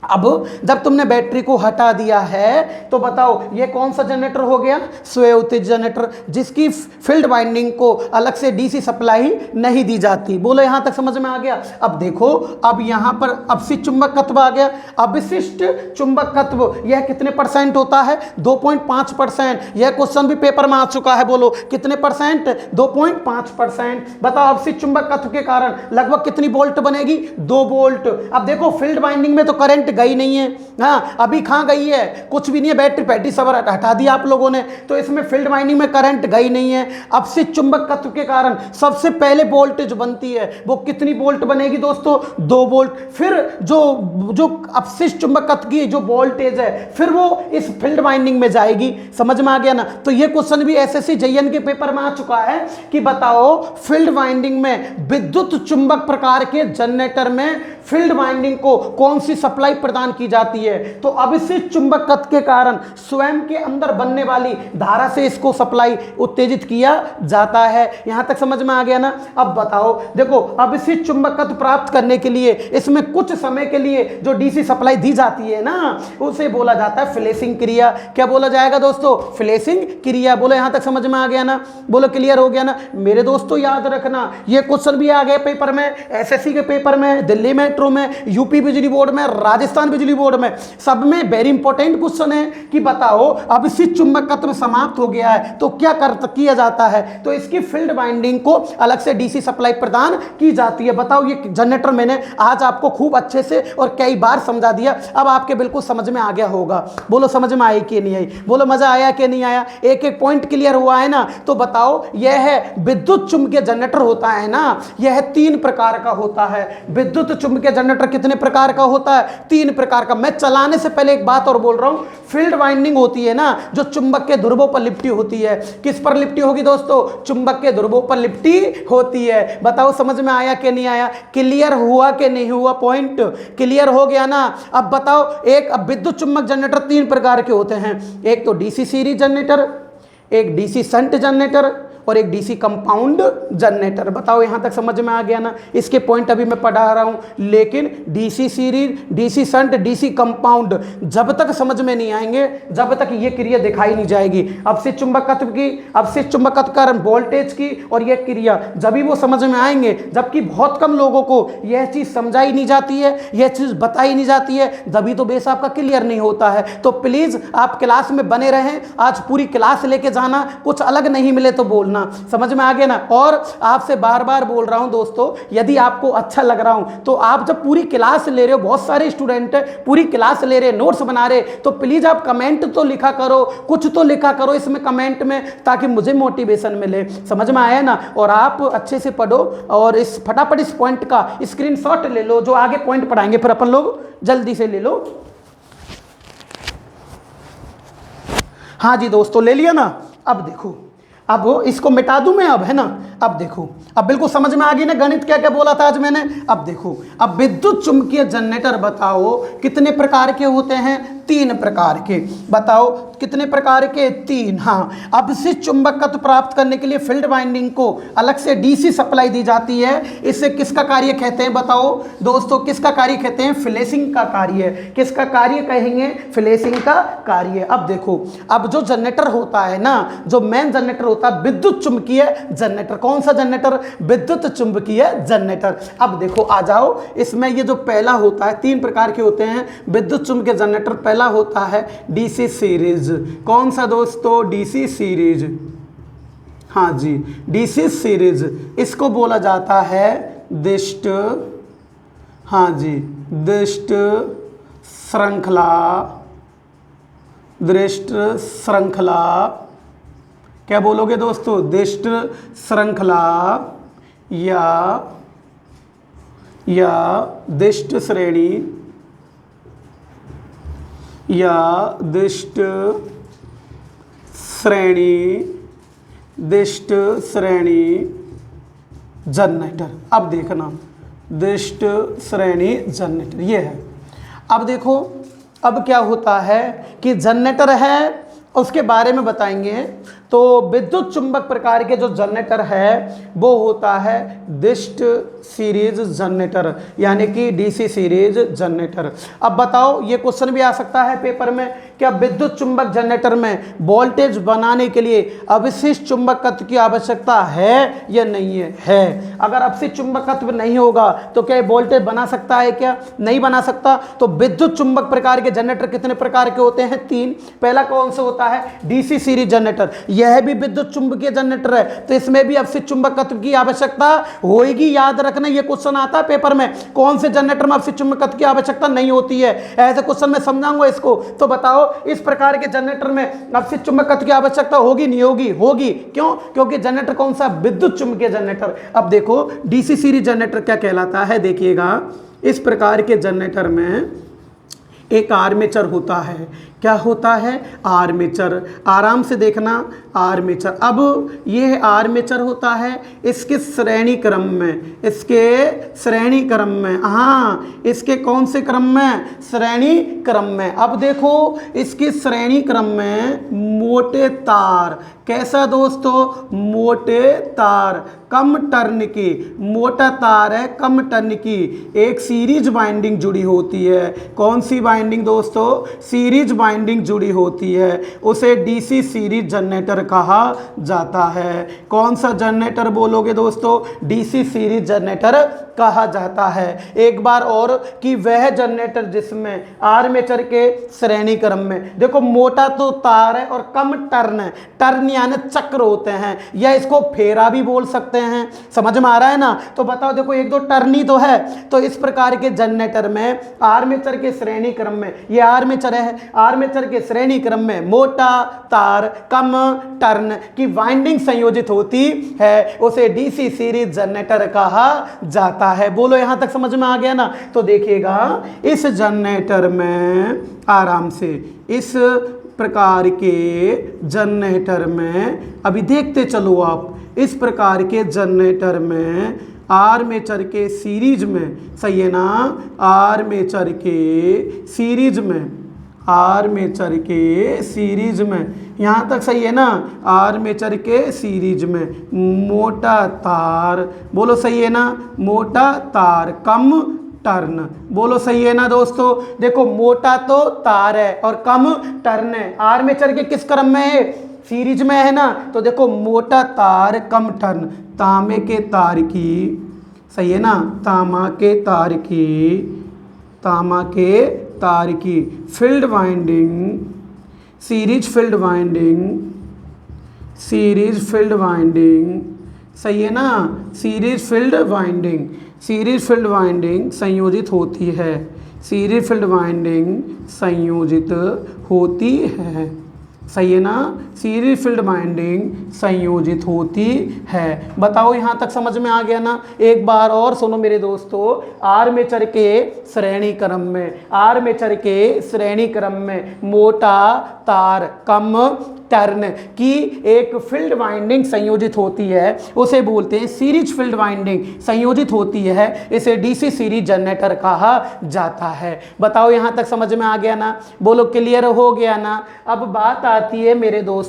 अब जब तुमने बैटरी को हटा दिया है तो बताओ, ये कौन सा जनरेटर हो गया? स्वयं उत्तेजित जनरेटर, जिसकी फील्ड वाइंडिंग को अलग से डीसी सप्लाई नहीं दी जाती। बोलो यहां तक समझ में आ गया? अब देखो, अब यहां पर अवशिष्ट चुंबकत्व आ गया। अवशिष्ट चुंबकत्व यह कितने परसेंट होता है? 2.5%। यह क्वेश्चन भी पेपर में आ चुका है। बोलो कितने परसेंट? 2.5%। बताओ, अवशिष्ट चुंबकत्व के कारण लगभग कितनी वोल्ट बनेगी? 2 वोल्ट। अब देखो, फील्ड वाइंडिंग में तो करंट गई नहीं है। हाँ, अभी कहां गई है? कुछ भी नहीं है, बैटरी पैटी सब हटा दिया आप लोगों ने, तो इसमें फील्ड वाइंडिंग में करंट गई नहीं है। अवशिष्ट चुंबकत्व के कारण सबसे पहले वोल्टेज बनती है, वो कितनी वोल्ट बनेगी दोस्तों? 2 वोल्ट। फिर जो अवशिष्ट चुंबकत्व की जो वोल्टेज है, फिर वो इस फील्ड वाइंडिंग में जाएगी। समझ में आ गया ना? तो ये क्वेश्चन भी एसएससी जेईएन के पेपर में आ चुका है कि बताओ, फील्ड वाइंडिंग में विद्युत चुंबक प्रकार के जनरेटर में फील्ड वाइंडिंग को कौन सी सप्लाई प्रदान की जाती है? तो अवशिष्ट चुंबकत्व के कारण स्वयं के अंदर बनने वाली धारा से इसको सप्लाई उत्तेजित किया जाता है। यहां तक समझ में आ गया ना? अब बताओ, देखो, अवशिष्ट चुंबकत्व प्राप्त करने के लिए इसमें कुछ समय के लिए जो डीसी सप्लाई दी जाती है ना, उसे बोला जाता है फ्लेशिंग क्रिया। क्या बोला जाएगा दोस्तों? फ्लेशिंग क्रिया। बोलो यहां तक समझ में आ गया ना? बोलो क्लियर हो गया ना? मेरे दोस्तों याद रखना, यह क्वेश्चन भी आ गया पेपर में, एसएससी के पेपर में, दिल्ली मेट्रो में, यूपी बिजली बोर्ड में, राजस्थान राजस्थान बिजली बोर्ड में, सब में वेरी इंपॉर्टेंट क्वेश्चन है कि बताओ अब इसी चुंबकत्व समाप्त हो गया है तो क्या किया जाता है, तो इसकी फील्ड वाइंडिंग को अलग से डीसी सप्लाई प्रदान की जाती है। बताओ ये जनरेटर मैंने आज आपको खूब अच्छे से और कई बार समझा दिया, अब आपके बिल्कुल समझ में आ गया होगा। बोलो समझ में आई कि नहीं आई, बोलो मजा आया कि नहीं आया, एक एक पॉइंट क्लियर हुआ है ना। तो बताओ यह है विद्युत चुंबकीय जनरेटर होता है ना, यह 3 प्रकार का होता है। विद्युत चुंबकीय जनरेटर कितने प्रकार का होता है? 3 प्रकार का। मैं चलाने से पहले एक बात और बोल रहा हूं, फील्ड वाइंडिंग होती है ना जो चुंबक के ध्रुवों पर लिपटी होती है। किस पर लिपटी होगी दोस्तों? चुंबक के ध्रुवों पर लिपटी होती है। बताओ समझ में आया कि नहीं आया, क्लियर हुआ कि नहीं हुआ? पॉइंट क्लियर हो गया ना। अब बताओ एक अब विद्युत चुंबक जनरेटर 3 प्रकार के होते हैं, एक तो डीसी सीरीज जनरेटर, एक डीसी शंट जनरेटर और एक डीसी कंपाउंड जनरेटर। बताओ यहां तक समझ में आ गया ना। इसके पॉइंट अभी मैं पढ़ा रहा हूं, लेकिन DC series, DC shunt, DC compound जब तक समझ में नहीं आएंगे, जब तक ये क्रिया दिखाई नहीं जाएगी। अब से चुंबकत्व की, अब से चुंबकत्व कारण वोल्टेज की और यह क्रिया जब भी वो समझ में आएंगे, जबकि बहुत कम लोगों को यह चीज समझाई नहीं जाती है, यह चीज बताई नहीं जाती है, तभी तो बेस आपका क्लियर नहीं होता है। तो प्लीज आप क्लास में बने रहें, आज पूरी क्लास लेके जाना, कुछ अलग नहीं मिले तो बोलना। समझ में आ गया ना। और आपसे बार बार बोल रहा हूं दोस्तों, यदि आपको अच्छा लग रहा हूं तो आप जब पूरी क्लास ले रहे हो, बहुत सारे स्टूडेंट पूरी क्लास ले रहे, नोट्स बना रहे, तो प्लीज आप कमेंट तो लिखा करो, कुछ तो लिखा करो इसमें कमेंट में, ताकि मुझे मोटिवेशन मिले। समझ में आया ना। और आप अच्छे से पढ़ो और इस फटाफट इस पॉइंट का स्क्रीनशॉट ले लो, जो आगे पॉइंट पढ़ाएंगे फिर अपन लोग जल्दी से ले लो। हाँ जी दोस्तों, ले लिया ना। अब देखो, अब इसको मिटा दूं मैं, अब है ना। अब देखो, अब बिल्कुल समझ में आ गई ना गणित क्या क्या बोला था आज मैंने। अब देखो, अब विद्युत चुंबकीय जनरेटर बताओ कितने प्रकार के होते हैं? 3 प्रकार के। बताओ कितने प्रकार के? 3। हाँ, अब से चुंबकत्व प्राप्त करने के लिए फील्ड वाइंडिंग को अलग से डीसी सप्लाई दी जाती है। इससे किसका कार्य कहते हैं? बताओ दोस्तों, किसका कार्य कहते हैं? फ्लैशिंग का कार्य। किसका कार्य कहेंगे? फ्लैशिंग का कार्य। अब देखो, अब जो जनरेटर होता है ना, जो मेन जनरेटर होता है विद्युत चुंबकीय जनरेटर। कौन सा जनरेटर? विद्युत चुंबकीय जनरेटर। अब देखो आ जाओ, इसमें ये जो पहला होता है, 3 प्रकार के होते हैं विद्युत चुंबकीय जनरेटर। पहला होता है डीसी सीरीज। कौन सा दोस्तों? DC series. हाँ जी, डीसी सीरीज। इसको बोला जाता है दिष्ट, हाँ जी, दिष्ट श्रृंखला, दृष्ट श्रृंखला। क्या बोलोगे दोस्तों? दिष्ट श्रृंखला या दिष्ट श्रेणी या दिष्ट श्रेणी जनरेटर। अब देखना, दिष्ट श्रेणी जनरेटर ये है। अब देखो, अब क्या होता है कि जनरेटर है, उसके बारे में बताएंगे। तो विद्युत चुंबक प्रकार के जो जनरेटर है वो होता है दिष्ट सीरीज जनरेटर, यानी कि डीसी सीरीज जनरेटर। अब बताओ, ये क्वेश्चन भी आ सकता है पेपर में, क्या विद्युत चुंबक जनरेटर में वोल्टेज बनाने के लिए अवशिष्ट चुंबकत्व की आवश्यकता है या नहीं है? है। अगर अवशिष्ट चुंबकत्व नहीं होगा तो क्या वोल्टेज बना सकता है? क्या नहीं बना सकता। तो विद्युत चुंबक प्रकार के जनरेटर कितने प्रकार के होते हैं? 3। पहला कौन सा होता है? DC series generator. यह भी विद्युत चुंबकीय जनरेटर है, तो इसमें भी अवशिष्ट चुंबकत्व की आवश्यकता होगी। याद रखना, यह क्वेश्चन आता है पेपर में, कौन से जनरेटर में अवशिष्ट चुंबकत्व की आवश्यकता नहीं होती है। ऐसे क्वेश्चन में समझाऊंगा इसको। तो बताओ, इस प्रकार के जनरेटर में अवशिष्ट चुंबकत्व की आवश्यकता होगी नहीं होगी? होगी। क्यों? क्योंकि जनरेटर कौन सा? विद्युत चुंबकीय जनरेटर। अब देखो, डीसी सीरीज जनरेटर क्या कहलाता है, देखिएगा। इस प्रकार के जनरेटर में एक आर्मेचर होता है। क्या होता है? आर्मेचर। आराम से देखना, आर्मेचर। अब ये आर्मेचर होता है इसके श्रेणी क्रम में, इसके श्रेणी क्रम में। हाँ, इसके कौन से क्रम में? श्रेणी क्रम में। अब देखो, इसके श्रेणी क्रम में मोटे तार। कैसा दोस्तों? मोटे तार, कम टर्न की, मोटा तार है, कम टर्न की, एक सीरीज वाइंडिंग जुड़ी होती है। कौन सी वाइंडिंग दोस्तों? सीरीज वाइंडिंग वाइंडिंग जुड़ी होती है उसे डीसी सीरीज जनरेटर कहा जाता है। कौन सा जनरेटर बोलोगे दोस्तों? डीसी सीरीज जनरेटर कहा जाता है। एक बार और कि वह जनरेटर जिसमें आर्मेचर के श्रेणी क्रम में, देखो मोटा तो तार है और कम टर्न है, टर्न यानी चक्र होते हैं, या इसको फेरा भी बोल सकते हैं। समझ में आ रहा है ना? तो बताओ, देखो एक दो टर्न ही तो है। तो इस प्रकार के जनरेटर में आर्मेचर के श्रेणी क्रम में, ये आर्मेचर है, आर्मेचर के श्रेणी क्रम में मोटा तार कम टर्न की वाइंडिंग संयोजित होती है, उसे डीसी सीरीज जनरेटर कहा जाता है। बोलो यहां तक समझ में आ गया ना? तो देखिएगा इस जनरेटर में आराम से, इस प्रकार के जनरेटर में अभी देखते चलो आप, इस प्रकार के जनरेटर में आर्मेचर के सीरीज में, सही है ना, आर्मेचर के सीरीज में, आर्मेचर के सीरीज में, यहाँ तक सही है ना, आर्मेचर के सीरीज में मोटा तार, बोलो सही है ना, मोटा तार कम टर्न, बोलो सही है ना दोस्तों। देखो मोटा तो तार है और कम टर्न है, आर्मेचर के किस क्रम में है? सीरीज में है ना। तो देखो मोटा तार कम टर्न, तांबे के तार की, सही है ना, तांबा के तार की, तांबा के तार की field winding, series field winding, series field winding, सही है ना, series field winding, series field winding संयोजित होती है, सीरीज फील्ड वाइंडिंग संयोजित होती है, सही है ना, सीरीज फील्ड वाइंडिंग संयोजित होती है। बताओ यहाँ तक समझ में आ गया ना? एक बार और सुनो मेरे दोस्तों, आर्मेचर के श्रेणी क्रम में, आर्मेचर के श्रेणी क्रम में मोटा तार कम टर्न की एक फील्ड वाइंडिंग संयोजित होती है, उसे बोलते हैं सीरीज फील्ड वाइंडिंग संयोजित होती है, इसे डीसी सीरीज जनरेटर कहा जाता है। बताओ यहाँ तक समझ में आ गया ना? बोलो क्लियर हो गया ना? अब बात आती है मेरे दोस्तों,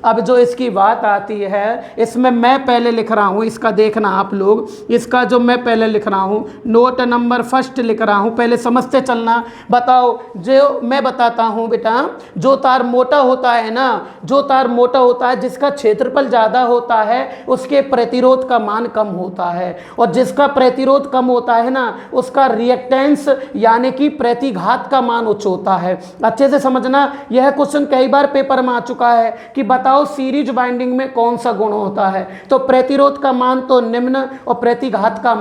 अब जो इसकी बात आती है, इसमें मैं पहले लिख रहा हूँ, इसका देखना आप लोग, इसका जो मैं पहले लिख रहा हूँ नोट नंबर फर्स्ट लिख रहा हूँ, पहले समझते चलना। बताओ, जो मैं बताता हूँ बेटा, जो तार मोटा होता है ना, जो तार मोटा होता है, जिसका क्षेत्रफल ज़्यादा होता है उसके प्रतिरोध का मान कम होता है, और जिसका प्रतिरोध कम होता है ना उसका रिएक्टेंस यानी कि प्रतिघात का मान उच्च होता है। अच्छे से समझना, यह क्वेश्चन कई बार पेपर में आ चुका है कि बताओ सीरीज बाइंडिंग में कौन सा गुण होता है, तो प्रतिरोध का मान तो निम्न और प्रतिघात का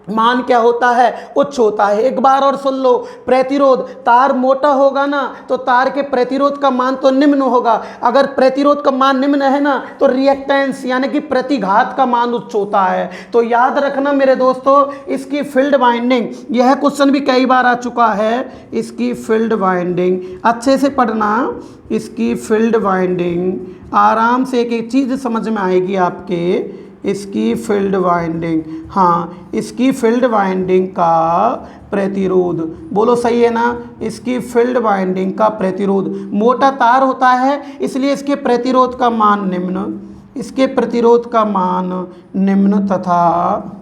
मान क्या होता है? उच्च होता है। एक बार और सुन लो, प्रतिरोध, तार मोटा होगा ना तो तार के प्रतिरोध का मान तो निम्न होगा, अगर प्रतिरोध का मान निम्न है ना तो रिएक्टेंस यानी कि प्रतिघात का मान उच्च होता है। तो याद रखना मेरे दोस्तों, इसकी फील्ड वाइंडिंग, यह क्वेश्चन भी कई बार आ चुका है, इसकी फील्ड वाइंडिंग अच्छे से पढ़ना, इसकी फील्ड वाइंडिंग आराम से, एक एक चीज़ समझ में आएगी आपके, इसकी फील्ड वाइंडिंग, हाँ इसकी फील्ड वाइंडिंग का प्रतिरोध, बोलो सही है ना, इसकी फील्ड वाइंडिंग का प्रतिरोध, मोटा तार होता है इसलिए इसके प्रतिरोध का मान निम्न, इसके प्रतिरोध का मान निम्न तथा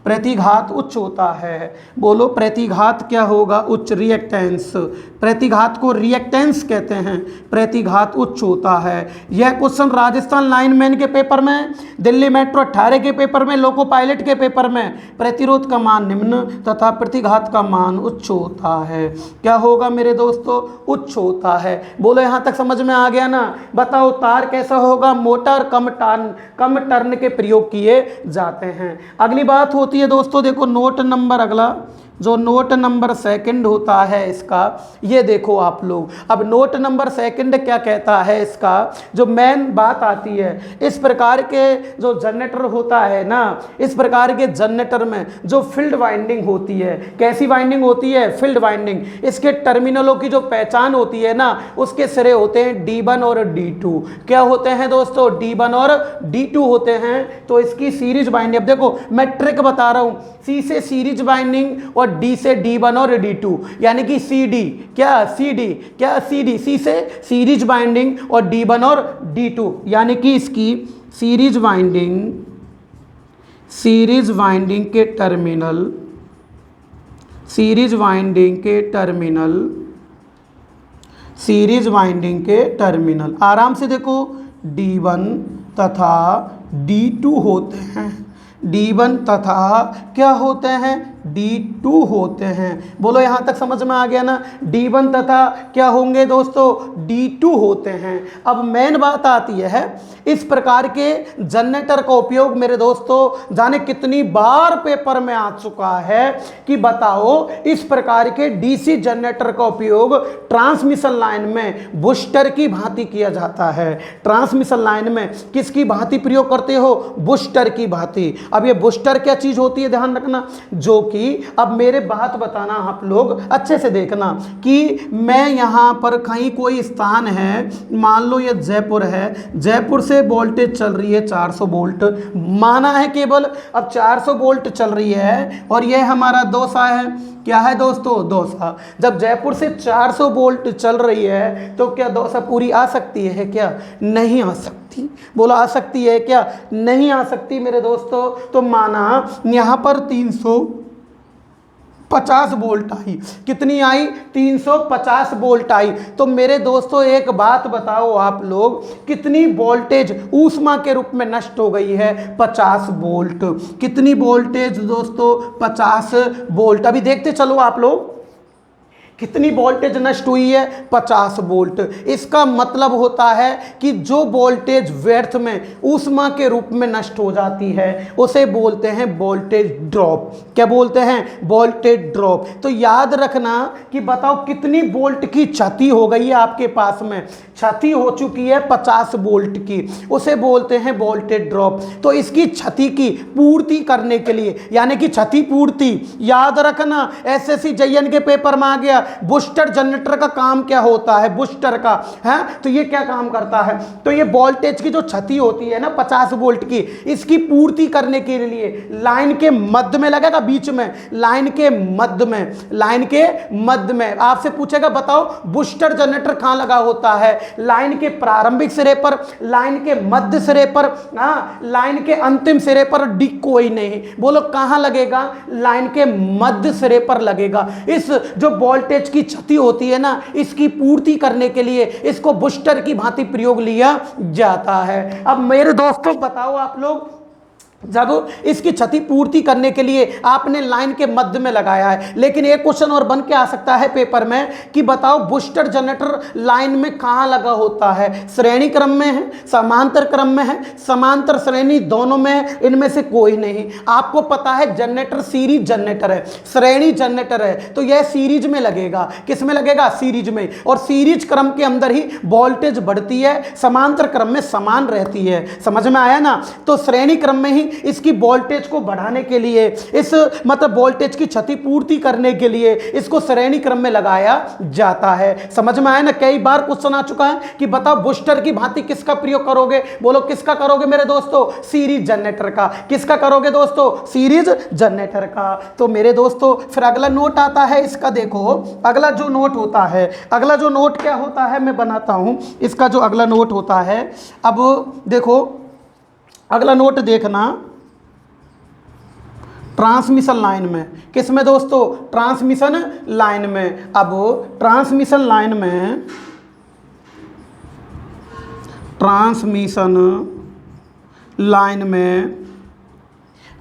प्रतिघात उच्च होता है। बोलो प्रतिघात क्या होगा? उच्च, रिएक्टेंस, प्रतिघात को रिएक्टेंस कहते हैं, प्रतिघात उच्च होता है। यह क्वेश्चन राजस्थान लाइनमैन के पेपर में, दिल्ली मेट्रो 18 के पेपर में, लोको पायलट के पेपर में प्रतिरोध का मान निम्न तथा प्रतिघात का मान उच्च होता है। क्या होगा मेरे दोस्तों? उच्च होता है। बोलो यहाँ तक समझ में आ गया ना? बताओ तार कैसा होगा? मोटा और कम टर्न के प्रयोग किए जाते हैं। अगली बात होती है दोस्तों, देखो नोट नंबर, अगला जो नोट नंबर सेकंड होता है इसका, ये देखो आप लोग। अब नोट नंबर सेकंड क्या कहता है इसका, जो मेन बात आती है, इस प्रकार के जो जनरेटर होता है ना, इस प्रकार के जनरेटर में जो फील्ड वाइंडिंग होती है, कैसी वाइंडिंग होती है? Field winding. इसके टर्मिनलों की जो पहचान होती है ना, उसके सिरे होते हैं D1 और D2। क्या होते हैं दोस्तों? D1 और D2 होते हैं। तो इसकी सीरीज वाइंडिंग, अब देखो मैं ट्रिक बता रहा हूँ, C से सीरीज वाइंडिंग और D से D1 और D2, यानी कि CD, क्या CD, क्या CD, C से सीरीज वाइंडिंग और D1 और D2, यानी कि इसकी सीरीज वाइंडिंग के टर्मिनल, सीरीज वाइंडिंग के टर्मिनल सीरीज वाइंडिंग के टर्मिनल। आराम से देखो, D1 तथा D2 होते हैं, D1 तथा क्या होते हैं, D2 होते हैं। बोलो यहाँ तक समझ में आ गया ना। D1 तथा क्या होंगे दोस्तों, D2 होते हैं। अब मेन बात आती है, इस प्रकार के जनरेटर का उपयोग मेरे दोस्तों जाने कितनी बार पेपर में आ चुका है कि बताओ, इस प्रकार के डीसी जनरेटर का उपयोग ट्रांसमिशन लाइन में बूस्टर की भांति किया जाता है। ट्रांसमिशन लाइन में किसकी भांति प्रयोग करते हो, बूस्टर की भांति। अब ये बूस्टर क्या चीज होती है, ध्यान रखना, जो कि अब मेरे बात बताना आप लोग अच्छे से देखना कि मैं यहां पर कहीं कोई स्थान है, मान लो ये जयपुर है, जयपुर से वोल्टेज चल रही है 400 वोल्ट माना है केवल। अब 400 वोल्ट चल रही है और ये हमारा दौसा है, क्या है दोस्तों, दौसा। जब जयपुर से 400 वोल्ट चल रही है तो क्या दौसा पूरी आ सकती है, क्या नहीं आ सकती। बोला आ सकती है क्या, नहीं आ सकती मेरे दोस्तों। तो माना यहाँ पर 350 वोल्ट आई, कितनी आई, 350 वोल्ट आई। तो मेरे दोस्तों एक बात बताओ आप लोग, कितनी वोल्टेज ऊष्मा के रूप में नष्ट हो गई है, 50 वोल्ट। कितनी वोल्टेज दोस्तों, 50 वोल्ट। अभी देखते चलो आप लोग, कितनी वोल्टेज नष्ट हुई है, 50 वोल्ट। इसका मतलब होता है कि जो वोल्टेज व्यर्थ में ऊष्मा के रूप में नष्ट हो जाती है उसे बोलते हैं वोल्टेज ड्रॉप। क्या बोलते हैं, वोल्टेज ड्रॉप। तो याद रखना कि बताओ कितनी वोल्ट की क्षति हो गई है आपके पास में, क्षति हो चुकी है 50 वोल्ट की, उसे बोलते हैं वोल्टेज ड्रॉप। तो इसकी क्षति की पूर्ति करने के लिए, यानी कि क्षति पूर्ति, याद रखना एसएससी JN के पेपर में आ गया, बूस्टर जनरेटर का काम क्या होता है, बूस्टर का है। तो ये क्या काम करता है, तो ये वोल्टेज की जो क्षति होती है ना 50 वोल्ट की, इसकी पूर्ति करने के लिए लाइन के मध्य में लगेगा, बीच में, लाइन के मध्य में, लाइन के मध्य में। आपसे पूछेगा बताओ बूस्टर जनरेटर कहां लगा होता है, लाइन के प्रारंभिक सिरे पर, लाइन के मध्य सिरे पर, लाइन के अंतिम सिरे पर, डी कोई नहीं। बोलो कहां लगेगा, लाइन के मध्य सिरे पर लगेगा। इस जो वोल्टेज की क्षति होती है ना, इसकी पूर्ति करने के लिए इसको बूस्टर की भांति प्रयोग लिया जाता है। अब मेरे दोस्तों बताओ आप लोग, जब इसकी क्षति पूर्ति करने के लिए आपने लाइन के मध्य में लगाया है, लेकिन एक क्वेश्चन और बन के आ सकता है पेपर में कि बताओ बूस्टर जनरेटर लाइन में कहां लगा होता है, श्रेणी क्रम में है, समांतर क्रम में है, समांतर श्रेणी दोनों में है, इनमें से कोई नहीं। आपको पता है जनरेटर सीरीज जनरेटर है, श्रेणी जनरेटर है, तो यह सीरीज में लगेगा। किस में लगेगा, सीरीज में। और सीरीज क्रम के अंदर ही वोल्टेज बढ़ती है, समांतर क्रम में समान रहती है। समझ में आया ना। तो श्रेणी क्रम में ही इसकी वोल्टेज को बढ़ाने के लिए, इस मतलब वोल्टेज की क्षति पूर्ति करने के लिए इसको श्रेणी क्रम में लगाया जाता है। समझ में आया ना। कई बार क्वेश्चन आ चुका है कि बताओ बूस्टर की भांति किसका प्रयोग करोगे, बोलो किसका करोगे मेरे दोस्तों, सीरीज जनरेटर का। किसका करोगे दोस्तों, सीरीज जनरेटर का। तो मेरे दोस्तों फिर अगला नोट आता है इसका, देखो अगला जो नोट होता है, अगला जो नोट क्या होता है मैं बनाता हूं इसका, जो अगला नोट होता है। अब देखो अगला नोट देखना, ट्रांसमिशन लाइन में, किस में दोस्तों, ट्रांसमिशन लाइन में। अब ट्रांसमिशन लाइन में, ट्रांसमिशन लाइन में,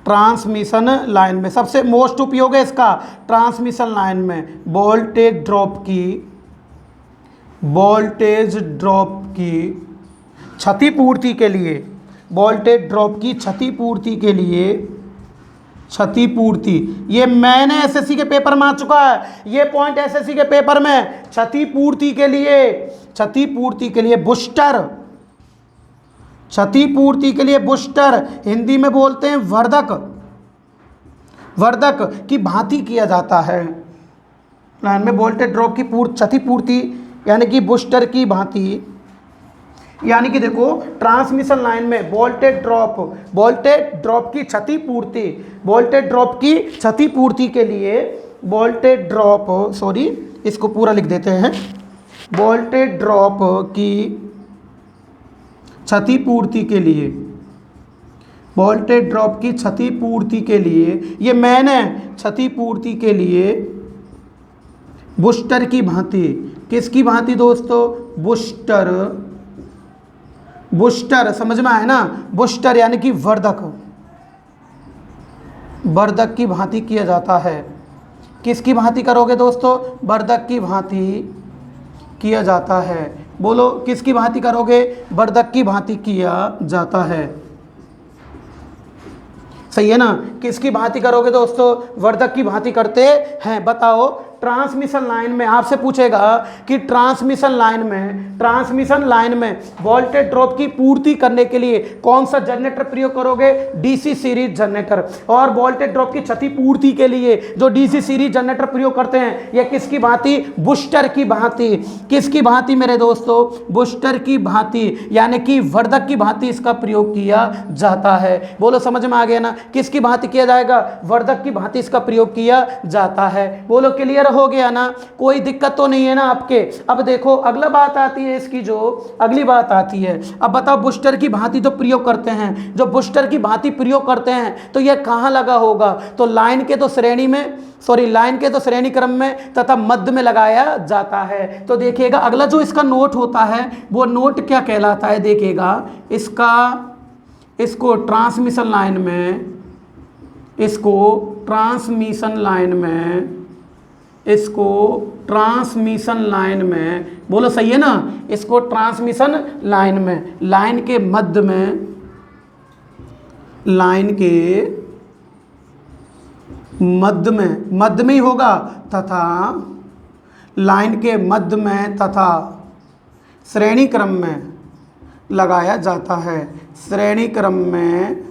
ट्रांसमिशन लाइन में सबसे मोस्ट उपयोग है इसका, ट्रांसमिशन लाइन में वोल्टेज ड्रॉप की, वोल्टेज ड्रॉप की क्षतिपूर्ति के लिए, वोल्टेज ड्रॉप की क्षतिपूर्ति के लिए, क्षतिपूर्ति। ये मैंने एसएससी के पेपर में आ चुका है, ये पॉइंट एसएससी के पेपर में, क्षतिपूर्ति के लिए, क्षतिपूर्ति के लिए बूस्टर, क्षतिपूर्ति के लिए बूस्टर, हिंदी में बोलते हैं वर्धक, वर्धक की भांति किया जाता है। लाइन में वोल्टेज ड्रॉप की क्षतिपूर्ति यानी कि बूस्टर की भांति, यानी कि देखो ट्रांसमिशन लाइन में वोल्टेज ड्रॉप की क्षतिपूर्ति, वोल्टेज ड्रॉप की क्षतिपूर्ति के लिए, वोल्टेज ड्रॉप, सॉरी इसको पूरा लिख देते हैं, वोल्टेज ड्रॉप की क्षतिपूर्ति के लिए, वोल्टेज ड्रॉप की क्षतिपूर्ति के लिए, ये मैंने क्षतिपूर्ति के लिए बूस्टर की भांति, किसकी भांति दोस्तों? बूस्टर, बूस्टर समझ में आया ना? बूस्टर यानी कि वर्धक, वर्धक की भांति किया जाता है। किसकी भांति करोगे दोस्तों? वर्धक की भांति किया जाता है। बोलो किसकी भांति करोगे? वर्धक की भांति किया जाता है। सही है ना? किसकी भांति करोगे दोस्तों? वर्धक की भांति करते हैं। बताओ ट्रांसमिशन लाइन में आपसे पूछेगा कि ट्रांसमिशन लाइन में वोल्टेज ड्रॉप की पूर्ति करने के लिए कौन सा जनरेटर प्रयोग करोगे? DC series generator. और वोल्टेज ड्रॉप की क्षति पूर्ति के लिए जो डीसी सीरीज जनरेटर प्रयोग करते हैं यह किसकी भांति? बूस्टर की भांति। किसकी भांति मेरे दोस्तों? बूस्टर की भांति यानी कि वर्धक की भांति इसका प्रयोग किया जाता है। बोलो समझ में आ गया ना? किसकी भांति किया जाएगा? वर्धक की भांति इसका प्रयोग किया जाता है। बोलो क्लियर हो गया ना? कोई दिक्कत तो नहीं है ना आपके? अब देखो अगला बात आती है इसकी, जो अगली बात आती है। अब बताओ बूस्टर की भांति तो प्रयोग करते हैं, जो बूस्टर की भांति प्रयोग करते हैं तो यह कहां लगा होगा? तो लाइन के तो श्रेणी क्रम में तथा मध्य में लगाया जाता है। तो देखिएगा अगला जो इसका नोट होता है वो नोट क्या कहलाता है? देखिएगा इसको ट्रांसमिशन लाइन में बोलो सही है ना? इसको ट्रांसमिशन लाइन में, लाइन के मध्य में ही होगा तथा लाइन के मध्य में तथा श्रेणी क्रम में लगाया जाता है। श्रेणी क्रम में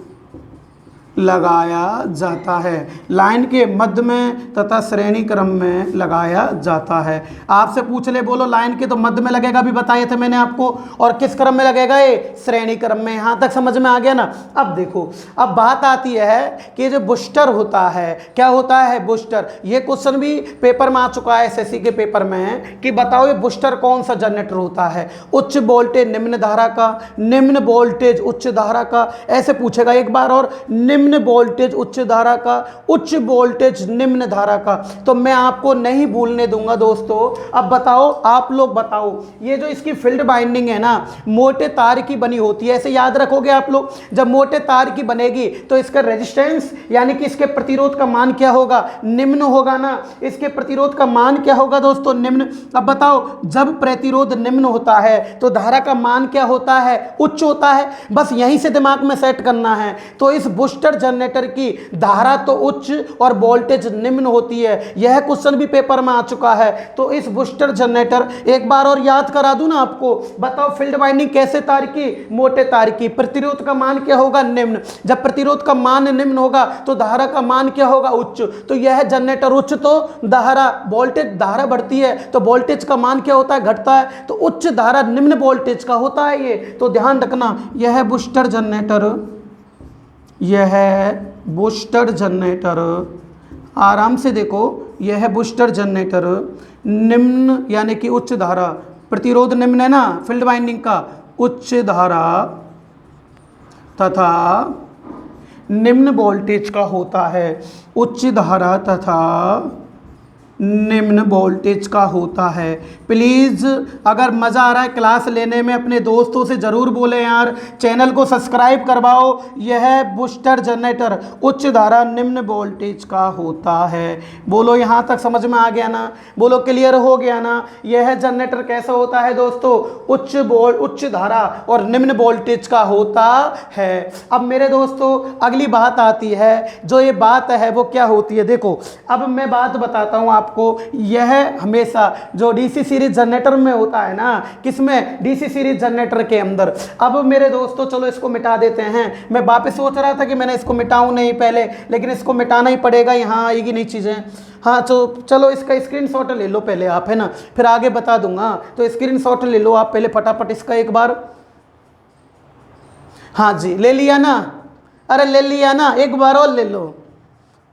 लगाया जाता है। लाइन के मध्य में तथा श्रेणी क्रम में लगाया जाता है। आपसे पूछ ले, बोलो लाइन के तो मध्य में लगेगा, भी बताए थे मैंने आपको, और किस क्रम में लगेगा? ये श्रेणी क्रम में। यहां तक समझ में आ गया ना? अब देखो अब बात आती है कि जो बूस्टर होता है, क्या होता है? बूस्टर। ये क्वेश्चन भी पेपर में आ चुका है एसएससी के पेपर में कि बताओ ये बूस्टर कौन सा जनरेटर होता है? उच्च वोल्टेज निम्न धारा का, निम्न वोल्टेज उच्च धारा का, ऐसे पूछेगा एक बार। और निम्न वोल्टेज उच्च धारा का, उच्च वोल्टेज निम्न धारा का। तो मैं आपको नहीं भूलने दूंगा दोस्तों। अब बताओ, आप लोग बताओ, ये जो इसकी फील्ड बाइंडिंग है ना, मोटे तार की बनी होती है, ऐसे याद रखोगे आप लोग। जब मोटे तार की बनेगी तो इसका रेजिस्टेंस यानी कि इसके प्रतिरोध का मान क्या होगा? निम्न होगा ना? इसके प्रतिरोध का मान क्या होगा दोस्तों? निम्न। अब बताओ जब प्रतिरोध निम्न होता है तो धारा का मान क्या होता है? उच्च होता है। बस यहीं से दिमाग में सेट करना है। तो इस बूस्टर जनरेटर की धारा तो उच्च और वोल्टेज निम्न होती है। यह क्वेश्चन भी पेपर में आ चुका है। तो इस बूस्टर जनरेटर, एक बार और याद करा दूं ना आपको। बताओ फील्ड वाइंडिंग कैसे तार की? मोटे तार की। प्रतिरोध का मान क्या होगा? निम्न। जब प्रतिरोध का मान निम्न होगा तो धारा का मान क्या होगा? उच्च। तो यह जनरेटर उच्च, तो धारा वोल्टेज, धारा बढ़ती है तो वोल्टेज का मान क्या होता है? घटता है। तो उच्च धारा निम्न वोल्टेज का होता है ये। तो ध्यान रखना, यह बूस्टर जनरेटर, आराम से देखो, यह बूस्टर जनरेटर निम्न यानी कि उच्च धारा, प्रतिरोध निम्न है ना फील्ड वाइंडिंग का, उच्च धारा तथा निम्न वोल्टेज का होता है। उच्च धारा तथा निम्न वोल्टेज का होता है। प्लीज़ अगर मज़ा आ रहा है क्लास लेने में अपने दोस्तों से ज़रूर बोलें यार, चैनल को सब्सक्राइब करवाओ। यह बूस्टर जनरेटर उच्च धारा निम्न वोल्टेज का होता है। बोलो यहाँ तक समझ में आ गया ना? बोलो क्लियर हो गया ना? यह जनरेटर कैसा होता है दोस्तों? उच्च धारा और निम्न वोल्टेज का होता है। अब मेरे दोस्तों अगली बात आती है, जो ये बात है वो क्या होती है? देखो अब मैं बात बताता हूँ आपको। यह हमेशा जो डीसी सीरीज जनरेटर में होता है ना, किसमें? डीसी सीरीज जनरेटर के अंदर। अब मेरे दोस्तों चलो इसको मिटा देते हैं। मैं वापस सोच रहा था कि मैंने इसको मिटाऊं नहीं पहले, लेकिन इसको मिटाना ही पड़ेगा, यहाँ आएगी नहीं चीज़ें। हाँ तो चलो इसका स्क्रीनशॉट ले लो पहले आप, है ना, फिर आगे बता दूंगा। तो स्क्रीनशॉट ले लो आप पहले फटाफट इसका एक बार। हाँ जी ले लिया ना? अरे ले लिया ना? एक बार और ले लो।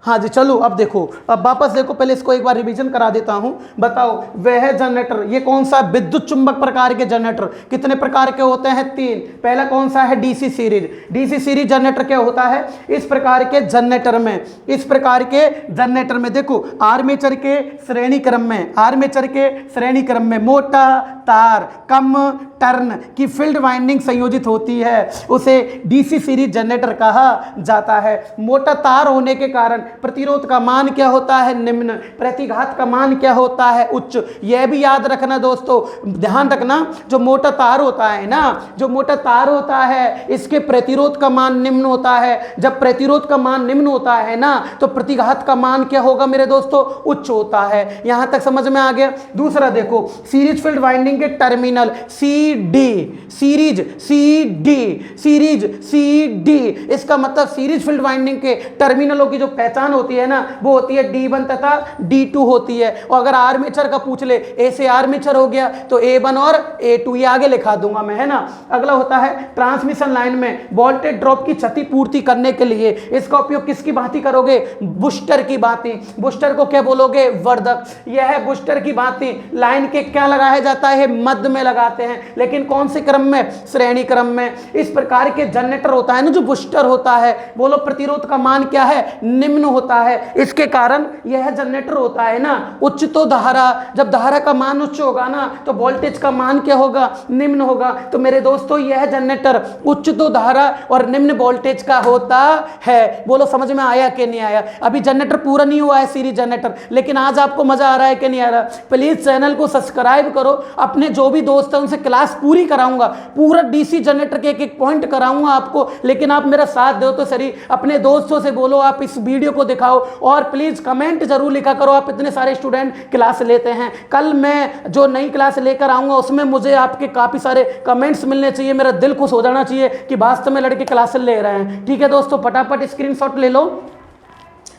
हाँ जी चलो अब देखो, अब वापस देखो, पहले इसको एक बार रिवीजन करा देता हूं। बताओ वह जनरेटर, ये कौन सा विद्युत चुंबक प्रकार के जनरेटर, कितने प्रकार के होते हैं? 3। पहला कौन सा है? DC series. DC series generator क्या होता है? इस प्रकार के जनरेटर में, इस प्रकार के जनरेटर में देखो आर्मेचर के श्रेणी क्रम में, आर्मेचर के श्रेणी क्रम में मोटा तार कम टर्न की फील्ड वाइंडिंग संयोजित होती है, उसे डीसी सीरीज जनरेटर कहा जाता है। मोटा तार होने के कारण प्रतिरोध का मान क्या होता है? निम्न। प्रतिघात का मान क्या होता है? उच्च। यह भी याद रखना दोस्तों, ध्यान रखना, जो मोटा तार होता है ना, जो मोटा तार होता है इसके प्रतिरोध का मान निम्न होता है। जब प्रतिरोध का मान निम्न होता है ना, तो प्रतिघात का मान क्या होगा मेरे दोस्तों? उच्च होता है। यहां तक समझ में आ गया। दूसरा देखो, सीरीज फील्ड वाइंडिंग के terminal C D, series C D, series C D, इसका मतलब सीरीज फील्ड वाइंडिंग के टर्मिनलों की जो पहचान होती है ना, वो होती है D1 तथा D2 होती है। और अगर आर्मेचर का पूछ ले, ए से आर्मेचर हो गया तो A1 और A2, ये आगे लिखा दूंगा मैं, है ना। अगला होता है ट्रांसमिशन लाइन में वोल्टेज ड्रॉप की क्षतिपूर्ति करने के लिए इसका उपयोग किसकी भांति करोगे? बूस्टर की भांति। बूस्टर को क्या बोलोगे? वर्धक। यह है बूस्टर की भांति। लाइन के क्या लगाया जाता है? मध्य में लगाते हैं, लेकिन कौन से क्रम में? श्रेणी क्रम में। इस प्रकार के जनरेटर होता है ना जो बूस्टर होता है, बोलो प्रतिरोध का मान क्या है? निम्न होता है। इसके कारण यह जनरेटर होता है ना उच्च, तो धारा, जब धारा का मान उच्च होगा ना तो वोल्टेज का मान क्या होगा? निम्न होगा। तो मेरे दोस्तों यह जनरेटर उच्च तो धारा और निम्न वोल्टेज का होता है। बोलो समझ में आया कि नहीं आया? अभी जनरेटर पूरा नहीं हुआ है सीरीज जनरेटर, लेकिन आज आपको मजा आ रहा है कि नहीं आ रहा? प्लीज चैनल को सब्सक्राइब करो। अपने जो भी दोस्त हैं उनसे क्लास पूरी कराऊंगा, पूरा डीसी जनरेटर के एक एक पॉइंट कराऊंगा आपको, लेकिन आप मेरा साथ दो तो सही। अपने दोस्तों से बोलो आप इस वीडियो को दिखाओ, और प्लीज कमेंट जरूर लिखा करो। आप इतने सारे स्टूडेंट क्लास लेते हैं, कल मैं जो नई क्लास लेकर आऊंगा उसमें मुझे आपके काफी सारे कमेंट्स मिलने चाहिए। मेरा दिल खुश हो जाना चाहिए कि वास्तव में लड़के क्लास ले रहे हैं। ठीक है दोस्तों, फटाफट स्क्रीनशॉट ले लो।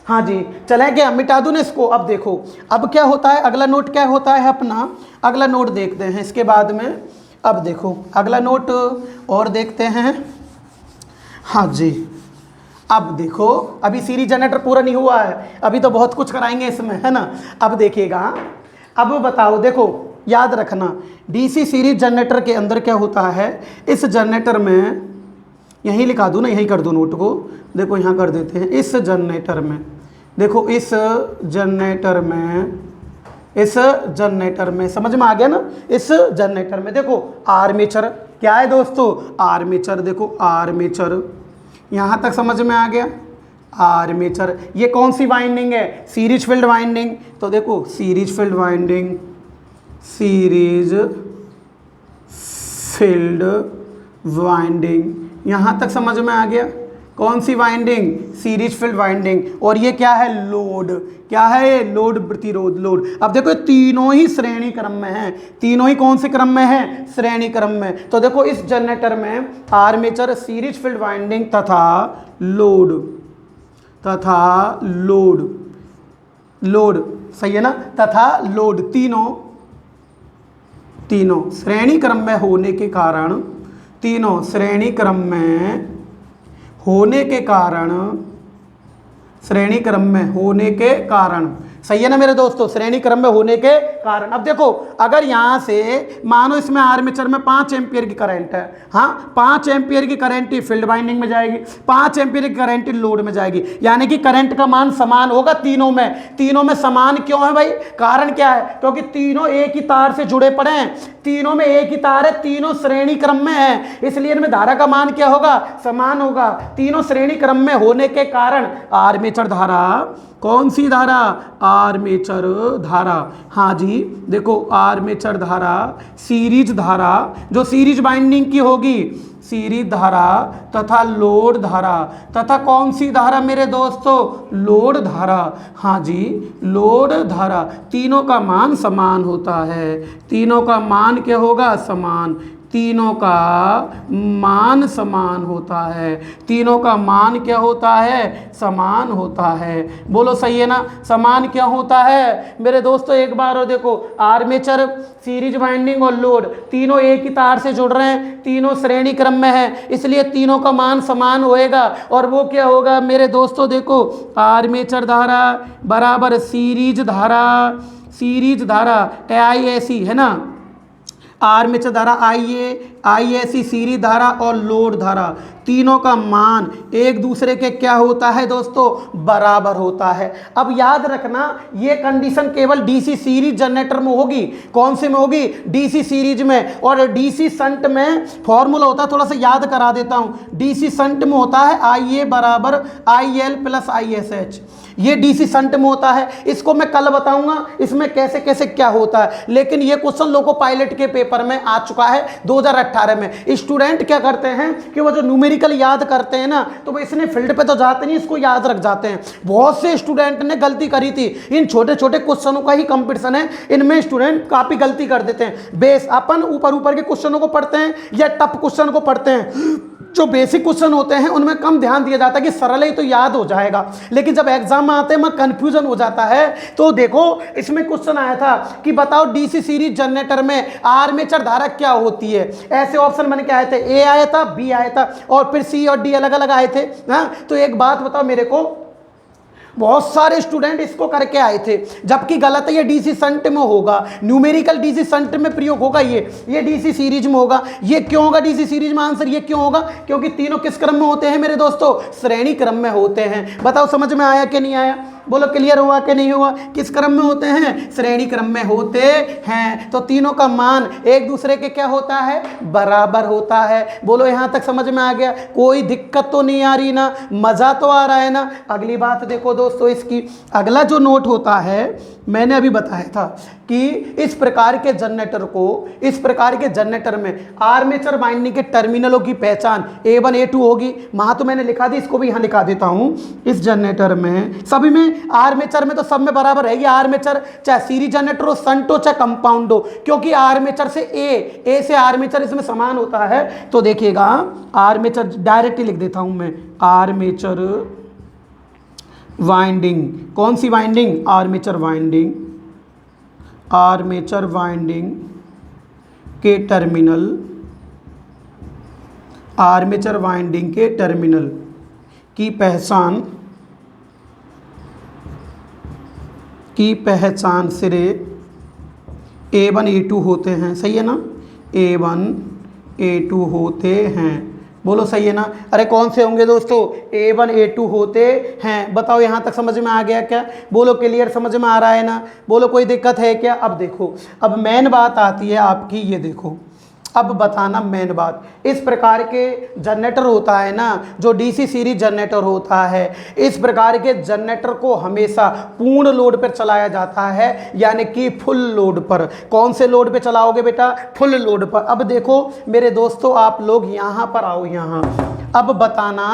हाँ जी, चले क्या? मिटा दूं ना इसको। अब देखो अब क्या होता है, अगला नोट क्या होता है अपना, अगला नोट देखते हैं इसके बाद में। अब देखो अगला नोट और देखते हैं। हाँ जी, अब देखो अभी सीरीज जनरेटर पूरा नहीं हुआ है, अभी तो बहुत कुछ कराएंगे इसमें, है ना। अब देखिएगा, अब बताओ, देखो याद रखना डीसी सीरीज जनरेटर के अंदर क्या होता है। इस जनरेटर में, यहीं लिखा दूँ ना, यहीं कर दो नोट को, देखो यहाँ कर देते हैं। इस जनरेटर में देखो, इस जनरेटर में, इस जनरेटर में समझ में आ गया ना। इस जनरेटर में देखो आर्मेचर क्या है दोस्तों? आर्मेचर। देखो आर्मेचर, यहाँ तक समझ में आ गया। आर्मेचर ये कौन सी वाइंडिंग है? Series field winding. तो देखो series field winding, series field winding, यहाँ तक समझ में आ गया। कौन सी वाइंडिंग? Series field winding. और ये क्या है? लोड। क्या है ये? लोड प्रतिरोध, लोड। अब देखो तीनों ही श्रेणी क्रम में हैं, तीनों ही कौन से क्रम में हैं? श्रेणी क्रम में। तो देखो इस जनरेटर में आर्मेचर, सीरीज फील्ड वाइंडिंग तथा लोड, तथा लोड, लोड सही है ना, तथा लोड, तीनों श्रेणी क्रम में होने के कारण, तीनों श्रेणी क्रम में होने के कारण, श्रेणी क्रम में होने के कारण, सही है ना मेरे दोस्तों, श्रेणी क्रम में होने के कारण। अब देखो अगर यहाँ से मानो इसमें आर्मेचर में 5 एम्पियर की करंट है, हाँ 5 एम्पियर की करंट फील्ड वाइंडिंग में जाएगी, 5 एम्पियर की करंट लोड में जाएगी, यानी कि करंट का मान समान होगा तीनों में। तीनों में समान क्यों है भाई? कारण क्या है? क्योंकि तीनों एक ही तार से जुड़े पड़े हैं, तीनों में एक ही तार है, तीनों श्रेणी क्रम में है, इसलिए इनमें धारा का मान क्या होगा? समान होगा। तीनों श्रेणी क्रम में होने के कारण आर्मेचर धारा, कौन सी धारा? आर्मेचर धारा। हाँ जी, देखो आर्मेचर धारा, सीरीज धारा जो सीरीज बाइंडिंग की होगी, सीरीज धारा तथा लोड धारा, तथा कौन सी धारा मेरे दोस्तों? लोड धारा। हाँ जी, लोड धारा, तीनों का मान समान होता है। तीनों का मान क्या होगा? समान। तीनों का मान समान होता है। तीनों का मान क्या होता है? समान होता है। बोलो सही है ना? समान क्या होता है मेरे दोस्तों? एक बार और देखो, आर्मेचर, सीरीज वाइंडिंग और लोड तीनों एक ही तार से जुड़ रहे हैं, तीनों श्रेणी क्रम में है, इसलिए तीनों का मान समान होएगा। और वो क्या होगा मेरे दोस्तों? देखो, आर्मेचर धारा बराबर सीरीज धारा, सीरीज धारा IAC है ना, आर्मेचर धारा IAC सीरीज धारा और लोड धारा, तीनों का मान एक दूसरे के क्या होता है दोस्तों? बराबर होता है। अब याद रखना, ये कंडीशन केवल डीसी सीरीज जनरेटर में होगी। कौन से में होगी? डीसी सीरीज में। और डीसी शंट में फॉर्मूला होता है, थोड़ा सा याद करा देता हूँ। डीसी शंट में होता है IA बराबर IL प्लस ISH, ये डीसी शंट में होता है। इसको मैं कल बताऊंगा इसमें कैसे कैसे क्या होता है, लेकिन ये क्वेश्चन लोगों को पायलट के पेपर में आ चुका है 2018 में। स्टूडेंट क्या करते हैं कि वो जो न्यूमेरिकल याद करते हैं ना, तो वो इसने फील्ड पे तो जाते नहीं, इसको याद रख जाते हैं। बहुत से स्टूडेंट ने गलती करी थी। इन छोटे छोटे क्वेश्चनों का ही कंपटीशन है, इनमें स्टूडेंट काफी गलती कर देते हैं। बेस अपन ऊपर ऊपर के क्वेश्चनों को पढ़ते हैं या टफ क्वेश्चन को पढ़ते हैं। जो बेसिक क्वेश्चन होते हैं उनमें कम ध्यान दिया जाता है कि सरल ही तो याद हो जाएगा, लेकिन जब एग्जाम में आते हैं वहाँ कंफ्यूजन हो जाता है। तो देखो, इसमें क्वेश्चन आया था कि बताओ डीसी सीरीज जनरेटर में आर्मेचर धारा क्या होती है। ऐसे ऑप्शन मैंने क्या आए थे? A आया था, B आया था और फिर C और D अलग अलग आए थे। हाँ, तो एक बात बताओ मेरे को, बहुत सारे स्टूडेंट इसको करके आए थे, जबकि गलत है। ये डीसी शंट में होगा, न्यूमेरिकल डीसी शंट में प्रयोग होगा, ये डीसी सीरीज में होगा। ये क्यों होगा डीसी सीरीज में? आंसर ये क्यों होगा? क्योंकि तीनों किस क्रम में होते हैं मेरे दोस्तों? श्रेणी क्रम में होते हैं। बताओ समझ में आया कि नहीं आया? बोलो क्लियर हुआ कि नहीं हुआ? किस क्रम में होते हैं? श्रेणी क्रम में होते हैं। तो तीनों का मान एक दूसरे के क्या होता है? बराबर होता है। बोलो यहां तक समझ में आ गया? कोई दिक्कत तो नहीं आ रही ना? मजा तो आ रहा है ना? अगली बात देखो दोस्तों, इसकी अगला जो नोट होता है, मैंने अभी बताया था कि इस प्रकार के जनरेटर को, इस प्रकार के जनरेटर में आर्मेचर वाइंडिंग के टर्मिनलों की पहचान A1 A2 होगी। वहां तो मैंने लिखा दी, इसको भी यहां लिखा देता हूं। इस जनरेटर में सभी में, आर्मेचर में तो सब में बराबर रहेगी। आर्मेचर चाहे सीरीज जनरेटर हो, शंट हो, चाहे कंपाउंड हो, क्योंकि आर्मेचर से ए से आर्मेचर इसमें समान होता है। तो देखिएगा, आर्मेचर डायरेक्टली लिख देता हूं मैं, आर्मेचर वाइंडिंग। कौन सी winding? Armature winding. Armature winding के टर्मिनल, आर्मेचर वाइंडिंग के टर्मिनल की पहचान सिरे A1 A2 होते हैं। सही है ना? A1 A2 होते हैं। बोलो सही है ना? अरे कौन से होंगे दोस्तों? A1 A2 होते हैं। बताओ यहां तक समझ में आ गया क्या? बोलो क्लियर समझ में आ रहा है ना? बोलो कोई दिक्कत है क्या? अब देखो, अब मेन बात आती है आपकी, ये देखो, अब बताना मेन बात। इस प्रकार के जनरेटर होता है ना, जो डीसी सीरीज जनरेटर होता है, इस प्रकार के जनरेटर को हमेशा पूर्ण लोड पर चलाया जाता है, यानी कि फुल लोड पर। कौन से लोड पे चलाओगे बेटा? फुल लोड पर। अब देखो मेरे दोस्तों, आप लोग यहाँ पर आओ, यहाँ अब बताना,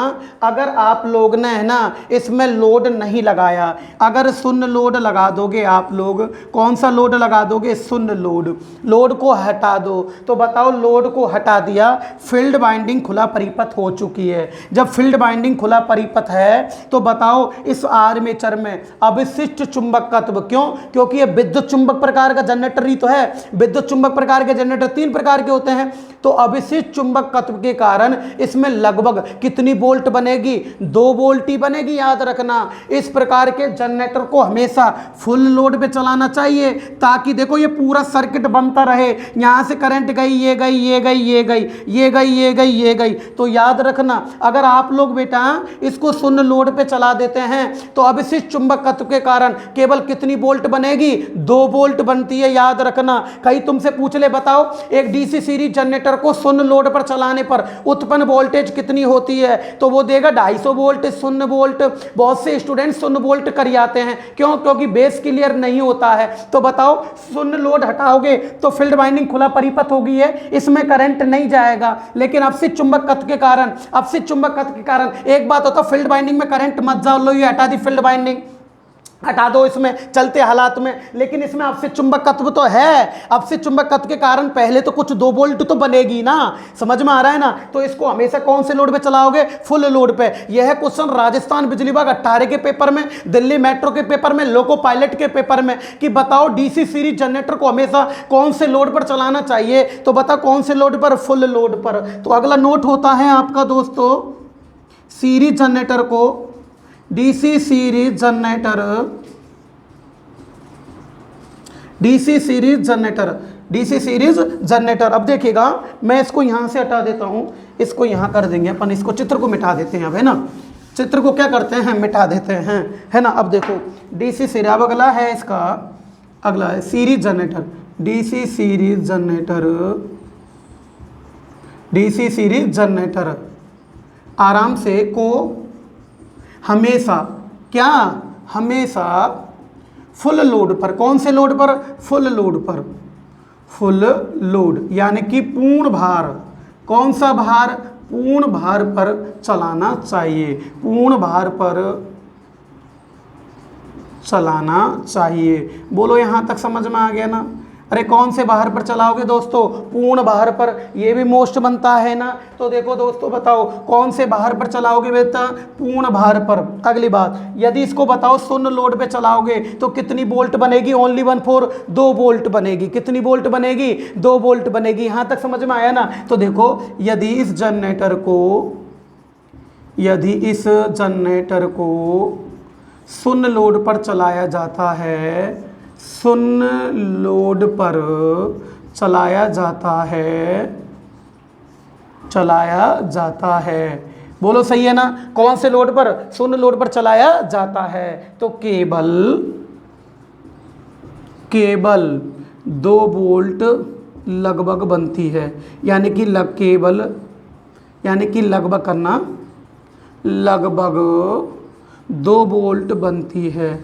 अगर आप लोग ने है ना इसमें लोड नहीं लगाया, अगर शून्य लोड लगा दोगे आप लोग, कौन सा लोड लगा दोगे? शून्य लोड। लोड को हटा दो, तो बताओ लोड को हटा दिया, फील्ड वाइंडिंग खुला परिपथ हो चुकी है। जब फील्ड वाइंडिंग खुला परिपथ है तो बताओ इस आर्मेचर में अवशिष्ट चुंबकत्व, क्यों? क्योंकि ये विद्युत चुंबक प्रकार का जनरेटर ही तो है। विद्युत चुंबक प्रकार के जनरेटर 3 प्रकार के होते हैं। तो अवशिष्ट चुंबकत्व के कारण इसमें लगभग कितनी वोल्ट बनेगी? 2 वोल्ट ही बनेगी। याद रखना, इस प्रकार के जनरेटर को हमेशा फुल लोड पे चलाना चाहिए, ताकि देखो ये पूरा सर्किट बनता रहे। यहां से करंट गई, ये गई, ये गई, ये गई, ये गई, ये गई, ये गई। तो याद रखना, अगर आप लोग बेटा इसको शून्य लोड पे चला देते हैं तो अवशिष्ट चुंबकत्व के कारण केवल कितनी वोल्ट बनेगी? 2 वोल्ट बनती है। याद रखना, कहीं तुमसे पूछ ले, बताओ एक डीसी सीरीज जनरेटर को शून्य लोड पर चलाने पर उत्पन्न वोल्टेज कितनी होती है? तो वो देगा 250 वोल्ट, 0 वोल्ट। बहुत से स्टूडेंट 0 वोल्ट कर आते हैं, क्यों? क्योंकि बेस क्लियर नहीं होता है। तो बताओ, शून्य लोड हटाओगे तो फील्ड वाइंडिंग खुला परिपथ होगी है, इसमें करंट नहीं जाएगा। लेकिन अवशिष्ट चुंबकत्व के कारण, अवशिष्ट चुंबकत्व के कारण एक बात होता है, फील्ड वाइंडिंग में करंट मत जाओ, लो ये हटा दी फील्ड वाइंडिंग। हटा दो इसमें चलते हालात में, लेकिन इसमें अपसित चुंबकत्व तो है। अपसित चुंबकत्व के कारण पहले तो कुछ 2 वोल्ट तो बनेगी ना, समझ में आ रहा है ना। तो इसको हमेशा कौन से लोड पे चलाओगे? फुल लोड पे। यह क्वेश्चन राजस्थान बिजली विभाग 18 के पेपर में, दिल्ली मेट्रो के पेपर में, लोको पायलट के पेपर में, कि बताओ डीसी सीरीज जनरेटर को हमेशा कौन से लोड पर चलाना चाहिए? तो बताओ कौन से लोड पर? फुल लोड पर। तो अगला नोट होता है आपका दोस्तों, सीरीज जनरेटर को DC series generator, DC series generator, DC series generator. अब देखिएगा मैं इसको यहां से हटा देता हूं, इसको यहां कर देंगे अपन, इसको चित्र को मिटा देते हैं अब, है ना। चित्र को क्या करते हैं? मिटा देते हैं, है ना। अब देखो डीसी सीरीज, अब अगला है इसका, अगला है series generator, DC series generator, DC series generator. आराम से को हमेशा क्या? हमेशा फुल लोड पर। कौन से लोड पर? फुल लोड पर। फुल लोड यानी कि पूर्ण भार। कौन सा भार? पूर्ण भार पर चलाना चाहिए, पूर्ण भार पर चलाना चाहिए। बोलो यहां तक समझ में आ गया ना? अरे कौन से भार पर चलाओगे दोस्तों? पूर्ण भार पर। ये भी मोस्ट बनता है ना। तो देखो दोस्तों बताओ कौन से भार पर चलाओगे बेटा? पूर्ण भार पर। अगली बात, यदि इसको बताओ शून्य लोड पे चलाओगे तो कितनी वोल्ट बनेगी? ओनली 2 वोल्ट बनेगी। कितनी वोल्ट बनेगी? 2 वोल्ट बनेगी। यहां तक समझ में आया ना? तो देखो यदि इस जनरेटर को शून्य लोड पर चलाया जाता है, शून्य लोड पर चलाया जाता है, बोलो सही है ना? कौन से लोड पर? शून्य लोड पर चलाया जाता है। तो केवल 2 वोल्ट लगभग बनती है, यानी कि लगभग करना, लगभग 2 वोल्ट बनती है।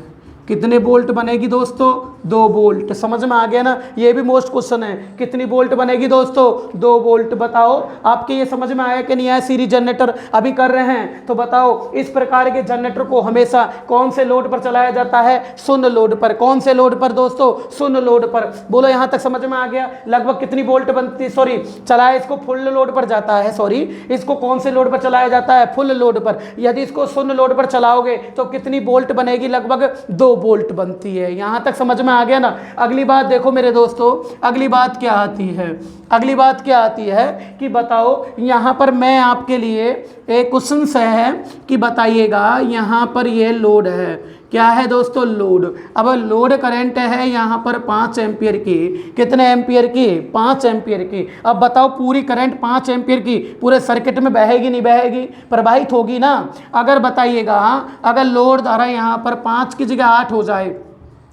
कितने वोल्ट बनेगी दोस्तों? 2 वोल्ट। समझ में आ गया ना? ये भी मोस्ट क्वेश्चन है। कितनी वोल्ट बनेगी दोस्तों? 2 वोल्ट। बताओ आपके ये समझ में आया कि नहीं आया? सीरीज जनरेटर अभी कर रहे हैं तो बताओ इस प्रकार के जनरेटर को हमेशा कौन से लोड पर चलाया जाता है? शून्य लोड पर। कौन से लोड पर दोस्तों? शून्य लोड पर। बोलो यहां तक समझ में आ गया? लगभग कितनी वोल्ट बनती, सॉरी चलाया, इसको फुल लोड पर जाता है, सॉरी इसको कौन से लोड पर चलाया जाता है? फुल लोड पर। यदि इसको शून्य लोड पर चलाओगे तो कितनी वोल्ट बनेगी? लगभग 2 वोल्ट बनती है। यहां तक समझ में आ गया ना? अगली बात देखो मेरे दोस्तों, अगली बात क्या आती है? अगली बात क्या आती है कि बताओ यहां पर मैं आपके लिए एक क्वेश्चन है कि बताइएगा यहां पर ये लोड है, क्या है दोस्तों? लोड। अब लोड करंट है यहां पर 5 एम्पियर की। कितने एम्पियर की? 5 एम्पियर की। अब बताओ पूरी करंट 5 एम्पियर की पूरे सर्किट में बहेगी नहीं बहेगी? प्रवाहित होगी ना। अगर बताइएगा अगर लोड धारा यहां पर 5 की जगह 8 हो जाए,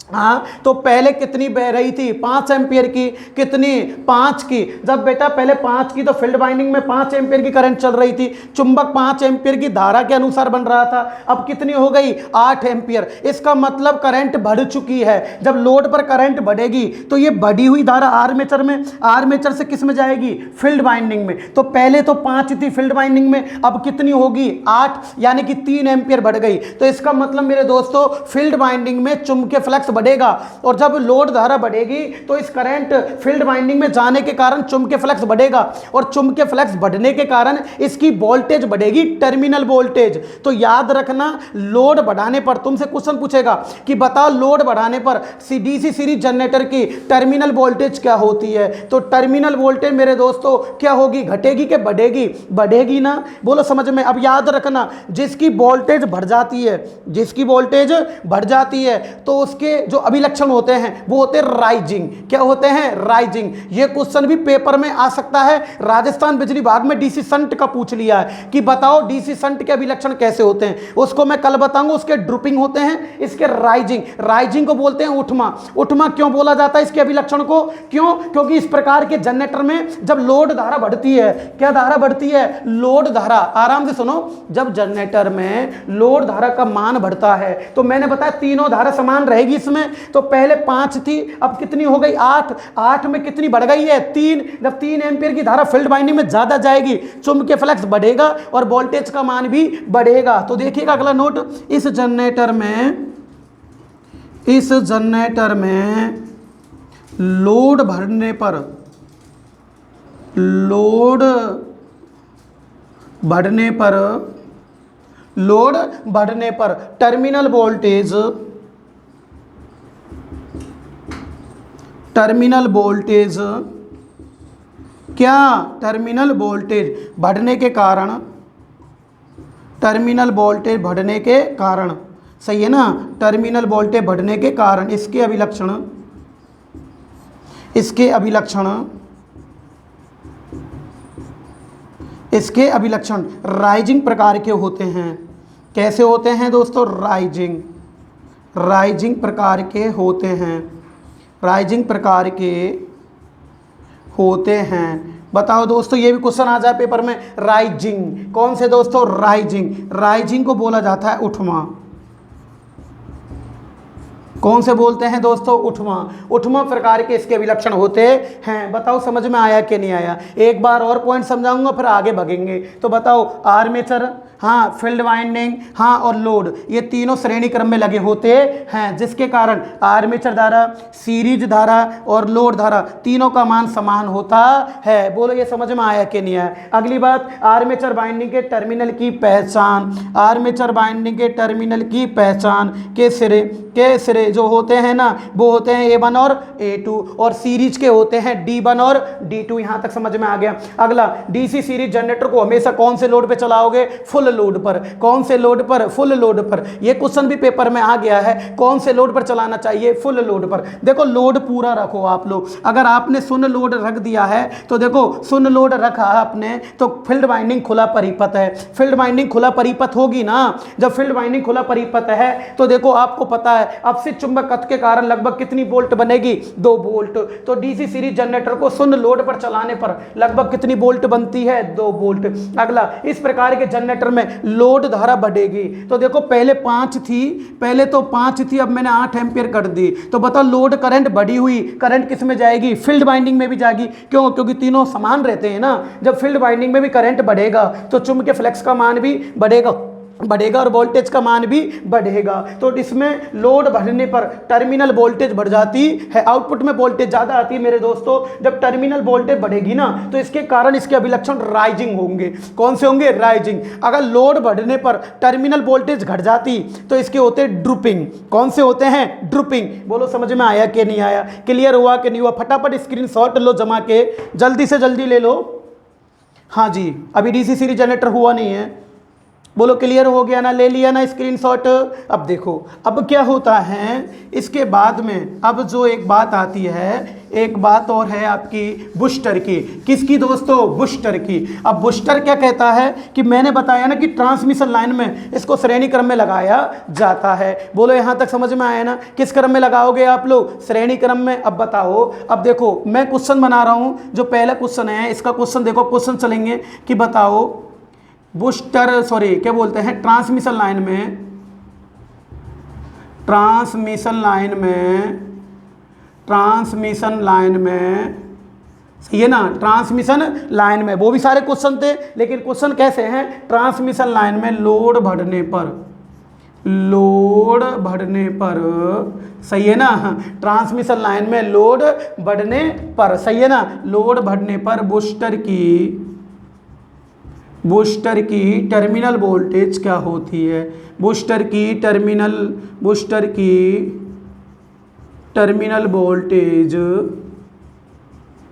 हाँ, तो पहले कितनी बह रही थी? 5 एम्पियर की। कितनी? 5 की। जब बेटा पहले 5 की तो फील्ड वाइंडिंग में 5 एम्पियर की करंट चल रही थी, चुंबक 5 एम्पियर की धारा के अनुसार बन रहा था। अब कितनी हो गई? 8 एम्पियर। इसका मतलब करंट बढ़ चुकी है। जब लोड पर करंट बढ़ेगी तो ये बढ़ी हुई धारा आर्मेचर में, आर्मेचर से किस में जाएगी? फील्ड वाइंडिंग में। तो पहले तो 5 थी फील्ड वाइंडिंग में, अब कितनी होगी? 8, यानी कि 3 एम्पियर बढ़ गई। तो इसका मतलब मेरे दोस्तों फील्ड वाइंडिंग में चुंबकीय फ्लक्स बढ़ेगा, और जब लोड धारा बढ़ेगी तो इस करंट फील्ड वाइंडिंग में जाने के कारण चुंबकीय फ्लक्स बढ़ेगा, और चुंबकीय फ्लक्स बढ़ने के कारण इसकी वोल्टेज बढ़ेगी, टर्मिनल वोल्टेज। तो याद रखना लोड बढ़ाने पर तुमसे क्वेश्चन पूछेगा कि बताओ लोड बढ़ाने पर डीसी सीरीज जनरेटर की टर्मिनल वोल्टेज क्या होती है? तो टर्मिनल वोल्टेज मेरे दोस्तों क्या होगी? घटेगी कि बढ़ेगी? बढ़ेगी ना। बोलो समझ में। अब याद रखना जिसकी वोल्टेज बढ़ जाती है, जिसकी वोल्टेज बढ़ जाती है तो उसके जो अभिलक्षण होते हैं वो होते हैं राइजिंग। क्या होते हैं? राइजिंग। ये क्वेश्चन भी पेपर में आ सकता है। राजस्थान बिजली विभाग में डीसी शंट का पूछ लिया है कि बताओ डीसी शंट के अभिलक्षण कैसे होते हैं, उसको मैं कल बताऊंगा। उसके ड्रूपिंग होते हैं, इसके राइजिंग। राइजिंग को बोलते हैं उठमा। उठमा क्यों बोला जाता है इसके अभिलक्षण को? क्यों? क्योंकि इस प्रकार के जनरेटर में जब लोड धारा बढ़ती है, क्या धारा बढ़ती है? लोड धारा। आराम से सुनो, जब जनरेटर में लोड धारा का मान बढ़ता है तो मैंने बताया तीनों धारा समान रहेगी इसमें। तो पहले 5 थी, अब कितनी हो गई? 8। 8 में कितनी बढ़ गई है? 3। जब 3 एम्पियर की धारा फील्ड वाइंडिंग में ज्यादा जाएगी, चुंबकीय फ्लक्स बढ़ेगा और वोल्टेज का मान भी बढ़ेगा। तो देखिएगा अगला नोट, इस जनरेटर में इस जनरेटर में लोड बढ़ने पर टर्मिनल वोल्टेज बढ़ने के कारण सही है ना, टर्मिनल वोल्टेज बढ़ने के कारण इसके अभिलक्षण राइजिंग प्रकार के होते हैं। कैसे होते हैं दोस्तों? राइजिंग प्रकार के होते हैं। बताओ दोस्तों, ये भी क्वेश्चन आ जाए पेपर में। राइजिंग कौन से दोस्तों? राइजिंग को बोला जाता है उठवा। कौन से बोलते हैं दोस्तों? उठवा प्रकार के इसके विलक्षण होते हैं। बताओ समझ में आया कि नहीं आया? एक बार और पॉइंट समझाऊंगा फिर आगे भागेंगे। तो बताओ, आर्मेचर, हाँ, फील्ड वाइंडिंग, हाँ, और लोड, ये तीनों श्रेणी क्रम में लगे होते हैं, जिसके कारण आर्मेचर धारा, सीरीज धारा और लोड धारा तीनों का मान समान होता है। बोलो ये समझ में आया कि नहीं आया? अगली बात, आर्मेचर बाइंडिंग के टर्मिनल की पहचान के सिरे जो होते हैं ना, वो होते हैं A1 और A2, और सीरीज के होते हैं D1 और D2। यहां तक समझ में आ गया? अगला, डीसी सीरीज जनरेटर को हमेशा कौन से लोड पे चलाओगे? फुल लोड पर। कौन से लोड पर? फुल लोड पर। ये क्वेश्चन भी पेपर में आ गया है, कौन से लोड पर चलाना चाहिए? फुल लोड पर। देखो, लोड पूरा रखो आप लोग। अगर आपने शून्य लोड रख दिया है तो देखो, शून्य लोड रखा है आपने तो फील्ड वाइंडिंग खुला परिपथ है। फील्ड वाइंडिंग खुला परिपथ होगी ना। जब फील्ड वाइंडिंग खुला परिपथ है तो देखो, आपको पता है अपसित चुंबकत्व के कारण लगभग कितनी वोल्ट बनेगी? 2 वोल्ट। तो डीसी सीरीज जनरेटर को शून्य लोड पर चलाने पर लगभग कितनी वोल्ट बनती है? 2 वोल्ट। अगला, इस प्रकार के जनरेटर में लोड धारा बढ़ेगी। तो देखो, पहले 5 थी, अब मैंने 8 एम्पियर कर दी। तो बताओ, लोड करंट बढ़ी हुई करंट किस में जाएगी? फील्ड वाइंडिंग में भी जाएगी। क्यों? क्योंकि तीनों समान रहते हैं ना। जब फील्ड वाइंडिंग में भी करंट बढ़ेगा तो चुंबकीय फ्लक्स का मान भी बढ़ेगा और वोल्टेज का मान भी बढ़ेगा। तो इसमें लोड बढ़ने पर टर्मिनल वोल्टेज बढ़ जाती है, आउटपुट में वोल्टेज ज़्यादा आती है मेरे दोस्तों। जब टर्मिनल वोल्टेज बढ़ेगी ना, तो इसके कारण इसके अभिलक्षण राइजिंग होंगे। कौन से होंगे? राइजिंग। अगर लोड बढ़ने पर टर्मिनल वोल्टेज घट जाती तो इसके होते ड्रूपिंग। कौन से होते हैं? ड्रूपिंग। बोलो समझ में आया कि नहीं आया? क्लियर हुआ कि नहीं हुआ? फटाफट स्क्रीनशॉट लो, जमा के जल्दी से जल्दी ले लो। हाँ जी, अभी डीसी सीरीज जनरेटर हुआ नहीं है। बोलो क्लियर हो गया ना? ले लिया ना स्क्रीनशॉट? अब देखो, अब क्या होता है इसके बाद में, अब जो एक बात आती है, एक बात और है आपकी बूस्टर की। किसकी दोस्तों? बूस्टर की। अब बूस्टर क्या कहता है कि मैंने बताया ना कि ट्रांसमिशन लाइन में इसको श्रेणी क्रम में लगाया जाता है। बोलो यहाँ तक समझ में आया ना? किस क्रम में लगाओगे आप लोग? श्रेणी क्रम में। अब बताओ, अब देखो मैं क्वेश्चन बना रहा हूँ। जो पहला क्वेश्चन है, इसका क्वेश्चन देखो, क्वेश्चन चलेंगे कि बताओ ट्रांसमिशन लाइन में सही है ना? ट्रांसमिशन लाइन में वो भी सारे क्वेश्चन थे, लेकिन क्वेश्चन कैसे हैं? ट्रांसमिशन लाइन में लोड बढ़ने पर सही है ना? ट्रांसमिशन लाइन में लोड बढ़ने पर सही है ना? लोड बढ़ने पर बूस्टर की टर्मिनल वोल्टेज क्या होती है? बूस्टर की टर्मिनल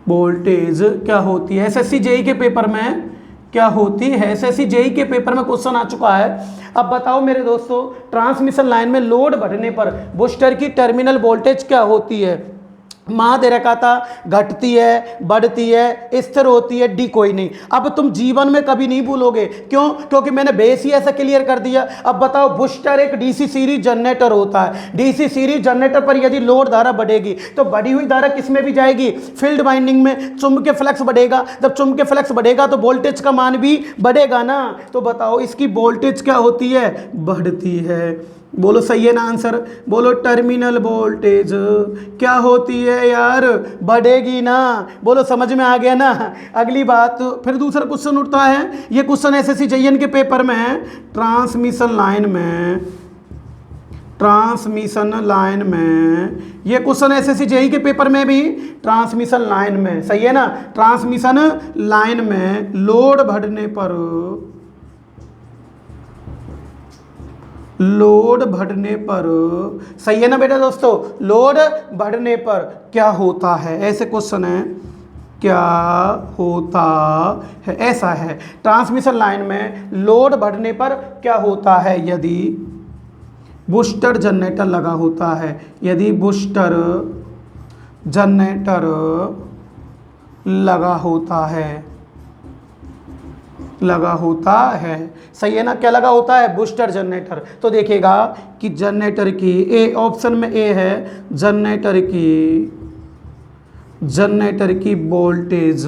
वोल्टेज क्या होती है? एसएससी जेई के पेपर में क्या होती है? एसएससी जेई के पेपर में क्वेश्चन आ चुका है। अब बताओ मेरे दोस्तों, ट्रांसमिशन लाइन में लोड बढ़ने पर बूस्टर की टर्मिनल वोल्टेज क्या होती है? माँ दे रखा था, घटती है, बढ़ती है, स्थिर होती है, डी कोई नहीं। अब तुम जीवन में कभी नहीं भूलोगे। क्यों? क्योंकि मैंने बेस ही ऐसा क्लियर कर दिया। अब बताओ, बूस्टर एक डीसी सीरीज जनरेटर होता है। डीसी सीरीज जनरेटर पर यदि लोड धारा बढ़ेगी तो बढ़ी हुई धारा किस में भी जाएगी? फील्ड वाइंडिंग में। चुंबकीय फ्लक्स बढ़ेगा, जब चुंबकीय फ्लक्स बढ़ेगा तो वोल्टेज का मान भी बढ़ेगा ना। तो बताओ, इसकी वोल्टेज क्या होती है? बढ़ती है। बोलो सही है ना आंसर? बोलो टर्मिनल वोल्टेज क्या होती है यार? बढ़ेगी ना। बोलो समझ में आ गया ना? अगली बात, फिर दूसरा क्वेश्चन उठता है। ये क्वेश्चन एसएससी जेईएन के पेपर में है। ट्रांसमिशन ट्रांसमिशन लाइन में, ये क्वेश्चन एसएससी जेईई के पेपर में भी ट्रांसमिशन लाइन में, सही है ना, ट्रांसमिशन लाइन में लोड बढ़ने पर, लोड बढ़ने पर, सही है ना बेटा दोस्तों, लोड बढ़ने पर क्या होता है, ऐसे क्वेश्चन है, क्या होता है, ऐसा है, ट्रांसमिशन लाइन में लोड बढ़ने पर क्या होता है, यदि बूस्टर जनरेटर लगा होता है, यदि बूस्टर जनरेटर लगा होता है, लगा होता है, सही है ना, क्या लगा होता है, बूस्टर जनरेटर। तो देखिएगा कि जनरेटर की ए, ऑप्शन में ए है, जनरेटर की वोल्टेज,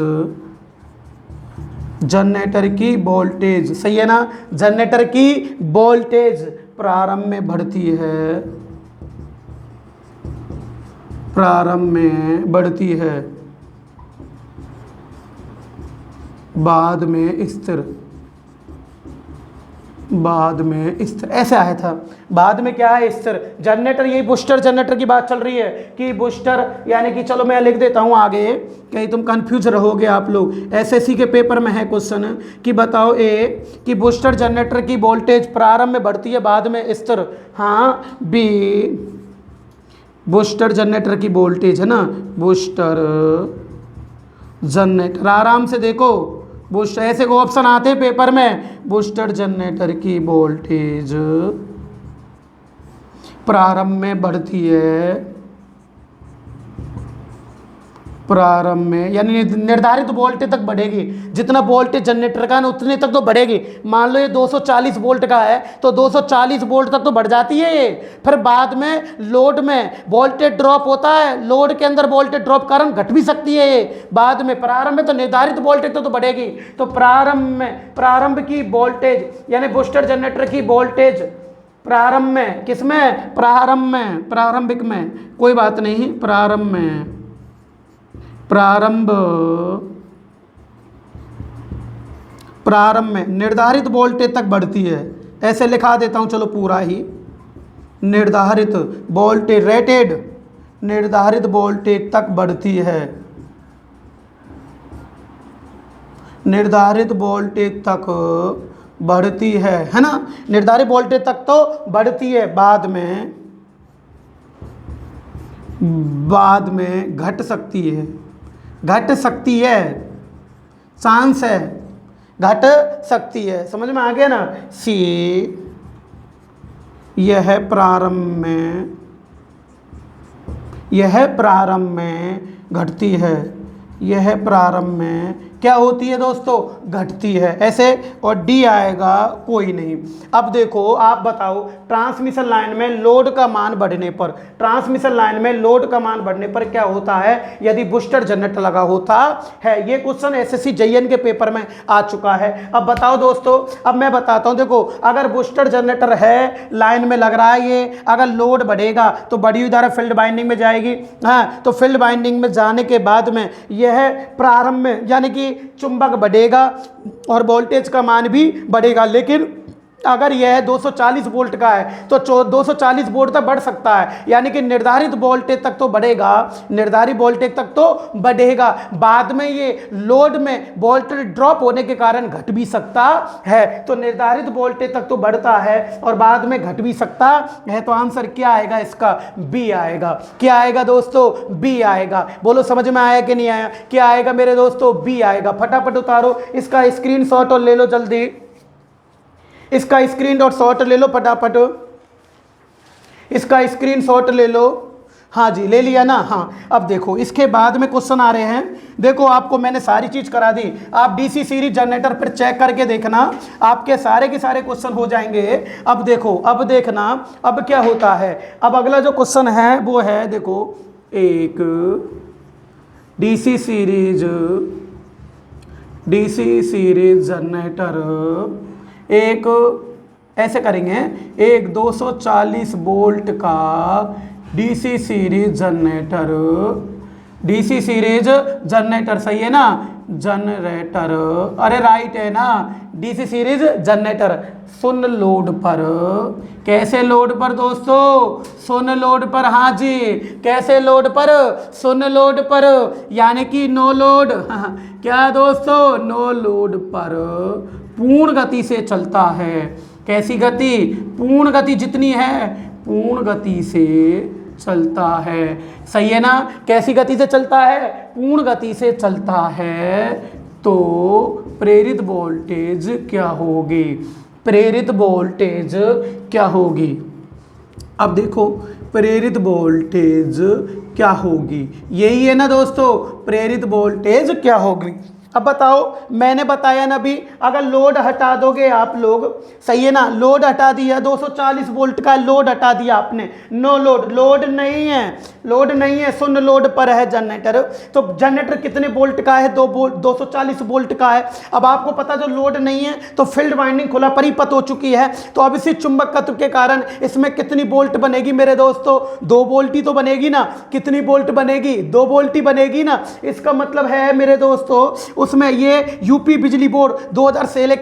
जनरेटर की वोल्टेज, सही है ना, जनरेटर की वोल्टेज प्रारंभ में बढ़ती है, प्रारंभ में बढ़ती है, बाद में स्थिर, बाद में स्थिर, ऐसे आया था, बाद में क्या है, स्थिर। जनरेटर, यही बूस्टर जनरेटर की बात चल रही है कि बूस्टर यानी कि, चलो मैं लिख देता हूं आगे, कहीं तुम कंफ्यूज रहोगे आप लोग। एसएससी के पेपर में है क्वेश्चन कि बताओ ए कि बूस्टर जनरेटर की वोल्टेज प्रारंभ में बढ़ती है बाद में स्थिर, हाँ। बी बूस्टर जनरेटर की वोल्टेज है ना, बूस्टर जनरेटर, आराम से देखो, बूस्टर, ऐसे को ऑप्शन आते हैं पेपर में, बूस्टर जनरेटर की वोल्टेज प्रारंभ में बढ़ती है, प्रारंभ में यानी निर्धारित वोल्टेज तक बढ़ेगी, जितना वोल्टेज जनरेटर का है उतने तक तो बढ़ेगी। मान लो ये 240 वोल्ट का है तो 240 वोल्ट तक तो बढ़ जाती है ये, फिर बाद में लोड में वोल्टेज ड्रॉप होता है, लोड के अंदर वोल्टेज ड्रॉप कारण घट भी सकती है ये बाद में। प्रारंभ में तो निर्धारित वोल्टेज तो बढ़ेगी, तो प्रारंभ में, प्रारंभ की वोल्टेज यानी बूस्टर जनरेटर की वोल्टेज प्रारंभ में, किसमें, प्रारंभ में, प्रारंभिक में, कोई बात नहीं, प्रारंभ में, प्रारंभ में निर्धारित वोल्टेज तक बढ़ती है, ऐसे लिखा देता हूं, चलो पूरा ही, निर्धारित वोल्टेज, रेटेड निर्धारित वोल्टेज तक बढ़ती है, निर्धारित वोल्टेज तक बढ़ती है ना, निर्धारित वोल्टेज तक तो बढ़ती है, बाद में घट सकती है, घट सकती है, चांस है, घट सकती है, समझ में आ गया ना। सी यह प्रारंभ में, यह प्रारंभ में घटती है, यह प्रारंभ में क्या होती है दोस्तों, घटती है, ऐसे। और डी आएगा कोई नहीं। अब देखो आप बताओ, ट्रांसमिशन लाइन में लोड का मान बढ़ने पर, ट्रांसमिशन लाइन में लोड का मान बढ़ने पर क्या होता है यदि बूस्टर जनरेटर लगा होता है। ये क्वेश्चन एसएससी जेईई के पेपर में आ चुका है। अब बताओ दोस्तों, अब मैं बताता हूं, देखो अगर बूस्टर जनरेटर है, लाइन में लग रहा है ये, अगर लोड बढ़ेगा तो बढ़ी हुई धारा फील्ड बाइंडिंग में जाएगी, हाँ, तो फील्ड बाइंडिंग में जाने के बाद में यह प्रारंभ में यानी कि चुंबक बढ़ेगा और वोल्टेज का मान भी बढ़ेगा। लेकिन अगर यह 240 वोल्ट का है तो 240 वोल्ट तक बढ़ सकता है, यानी कि निर्धारित वोल्टेज तक तो बढ़ेगा, निर्धारित वोल्टेज तक तो बढ़ेगा, बाद में ये लोड में वोल्टेज ड्रॉप होने के कारण घट भी सकता है। तो निर्धारित वोल्टेज तक तो बढ़ता है और बाद में घट भी सकता है। तो आंसर क्या आएगा इसका, बी आएगा। क्या आएगा दोस्तों, बी आएगा। बोलो समझ में आया कि नहीं आया, क्या आएगा मेरे दोस्तों, बी आएगा। फटाफट उतारो इसका स्क्रीनशॉट और ले लो जल्दी, इसका स्क्रीनशॉट ले लो फटाफट, इसका स्क्रीनशॉट ले लो। हाँ जी, ले लिया ना। हाँ, अब देखो इसके बाद में क्वेश्चन आ रहे हैं। देखो आपको मैंने सारी चीज करा दी, आप डीसी सीरीज जनरेटर पर चेक करके देखना, आपके सारे के सारे क्वेश्चन हो जाएंगे। अब देखो, अब देखना अब क्या होता है। अब अगला जो क्वेश्चन है वो है, देखो एक डीसी सीरीज जनरेटर, एक ऐसे करेंगे, एक 240 वोल्ट का DC series generator, DC series generator, सही है ना, जनरेटर, अरे राइट है ना, डीसी सीरीज जनरेटर। शून्य लोड पर, कैसे लोड पर दोस्तों, शून्य लोड पर, हाँ जी, कैसे लोड पर, शून्य लोड पर, यानी कि नो लोड, क्या दोस्तों, नो लोड पर पूर्ण गति से चलता है। कैसी गति, पूर्ण गति जितनी है, पूर्ण गति से चलता है। सही है ना, कैसी गति से चलता है, पूर्ण गति से चलता है, तो प्रेरित वोल्टेज क्या होगी, प्रेरित वोल्टेज क्या होगी। अब देखो प्रेरित वोल्टेज क्या होगी, यही है ना दोस्तों, प्रेरित वोल्टेज क्या होगी। अब बताओ, मैंने बताया ना अभी, अगर लोड हटा दोगे आप लोग, सही है ना, लोड हटा दिया, 240 वोल्ट का लोड हटा दिया आपने, नो लोड, लोड नहीं है, लोड नहीं है, शून्य लोड पर है जनरेटर। तो जनरेटर कितने वोल्ट का है, 240 वोल्ट का है। अब आपको पता जो लोड नहीं है तो फील्ड वाइंडिंग खुला परिपथ हो चुकी है, तो अब इसी चुंबकत्व के कारण इसमें कितनी वोल्ट बनेगी मेरे दोस्तों, 2 वोल्ट ही तो बनेगी ना। कितनी वोल्ट बनेगी, 2 वोल्ट ही बनेगी ना। इसका मतलब है मेरे दोस्तों, उसमें ये यूपी बिजली बोर्ड 2016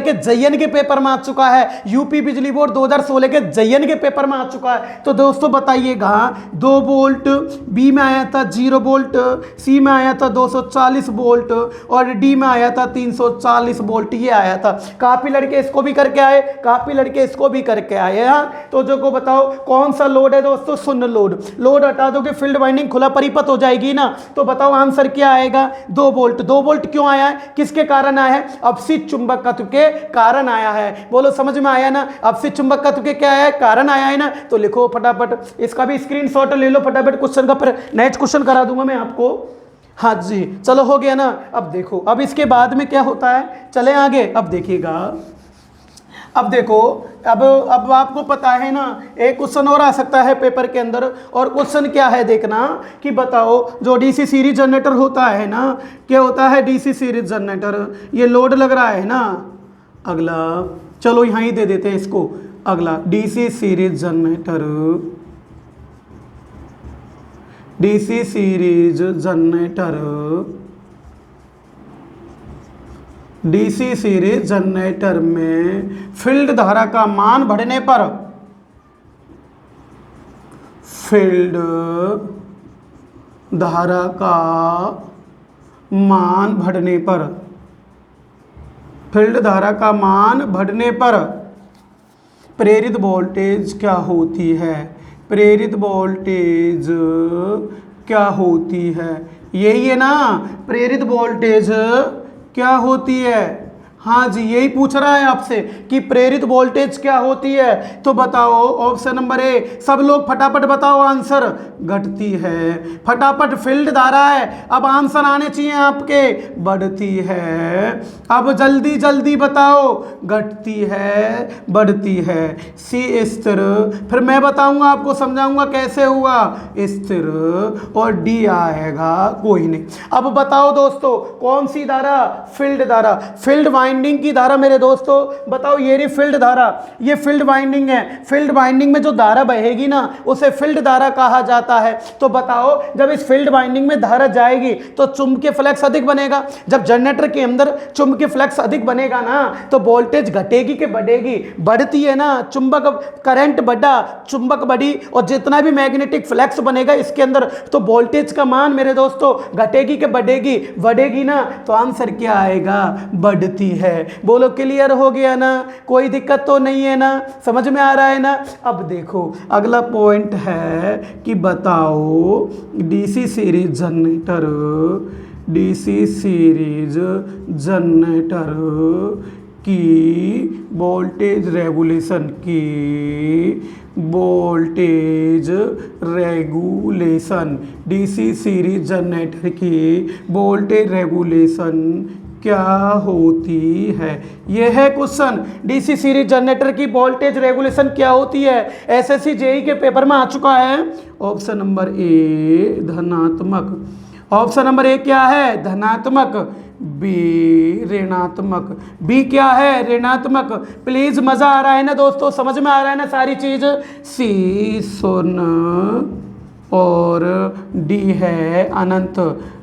के जयन के पेपर में आ चुका है, यूपी बिजली बोर्ड 2016 के जयन के पेपर में आ चुका है। तो दोस्तों बताइएगा, 2 वोल्ट, बी में आया था 0 वोल्ट, सी में आया था 240 वोल्ट और डी में आया था 340 वोल्ट, ये आया था। काफी लड़के इसको भी करके आए, काफी लड़के इसको भी करके आए। हाँ, तो जो को बताओ कौन सा लोड है दोस्तों, शून्य लोड। लोड हटा दोगे फील्ड वाइंडिंग खुला परिपथ हो जाएगी ना, तो बताओ आंसर क्या आएगा, 2 वोल्ट। 2 वोल्ट क्यों आया है, किसके कारण आया है, अपसित चुंबकत्व के कारण आया है। बोलो समझ में आया ना, अपसित चुंबकत्व के क्या है, कारण आया है ना। तो लिखो फटाफट, इसका भी स्क्रीनशॉट ले लो फटाफट, क्वेश्चन का फिर नेक्स्ट क्वेश्चन करा दूंगा मैं आपको। हाँ जी, चलो हो गया ना। अब देखो, अब इसके बाद में क्या होता है, चले आगे। अब देखिएगा, अब देखो, अब आपको पता है ना, एक क्वेश्चन और आ सकता है पेपर के अंदर, और क्वेश्चन क्या है देखना कि बताओ, जो डीसी सीरीज जनरेटर होता है ना, क्या होता है डीसी सीरीज जनरेटर, ये लोड लग रहा है ना। अगला चलो यहाँ ही दे देते हैं इसको, अगला DC series generator, DC series generator, DC series generator में फील्ड धारा का मान बढ़ने पर, फील्ड धारा का मान बढ़ने पर, फील्ड धारा का मान बढ़ने पर प्रेरित वोल्टेज क्या होती है, प्रेरित वोल्टेज क्या होती है, यही है ना, प्रेरित वोल्टेज क्या होती है। हाँ जी, यही पूछ रहा है आपसे कि प्रेरित वोल्टेज क्या होती है। तो बताओ ऑप्शन नंबर ए, सब लोग फटाफट बताओ आंसर, घटती है। फटाफट, फील्ड धारा है, अब आंसर आने चाहिए आपके, बढ़ती है। अब जल्दी जल्दी बताओ, घटती है, बढ़ती है। सी स्थिर, फिर मैं बताऊंगा आपको, समझाऊंगा कैसे हुआ, स्थिर, और डी आएगा कोई नहीं। अब बताओ दोस्तों, कौन सी धारा, फील्ड धारा, फील्ड वाइंडिंग की धारा मेरे दोस्तों। बताओ, ये रही फील्ड धारा, ये फील्ड वाइंडिंग है। फील्ड वाइंडिंग में जो धारा बहेगी ना, उसे फील्ड धारा कहा जाता है। तो बताओ, जब इस फील्ड वाइंडिंग में धारा जाएगी तो चुंबकीय फ्लक्स अधिक बनेगा। जब जनरेटर के अंदर चुंबकीय फ्लक्स अधिक बनेगा ना, तो वोल्टेज घटेगी कि बढ़ेगी, बढ़ती है ना। चुंबक करंट बढ़ा, चुंबक बढ़ी, और जितना भी मैग्नेटिक फ्लक्स बनेगा इसके अंदर, तो वोल्टेज का मान मेरे दोस्तों घटेगी कि बढ़ेगी, बढ़ेगी ना। तो आंसर क्या आएगा, बढ़ती है। बोलो क्लियर हो गया ना, कोई दिक्कत तो नहीं है ना, समझ में आ रहा है ना। अब देखो अगला पॉइंट है कि बताओ DC series generator, DC series generator की वोल्टेज रेगुलेशन, की voltage regulation, DC series generator की वोल्टेज रेगुलेशन क्या होती है। यह है क्वेश्चन, डीसी सीरीज जनरेटर की वोल्टेज रेगुलेशन क्या होती है। एसएससी जेई के पेपर में आ चुका है। ऑप्शन नंबर ए धनात्मक, ऑप्शन नंबर ए क्या है, धनात्मक, बी ऋणात्मक, बी क्या है, ऋणात्मक। प्लीज मजा आ रहा है ना दोस्तों, समझ में आ रहा है ना सारी चीज। सी शून्य, और डी है अनंत।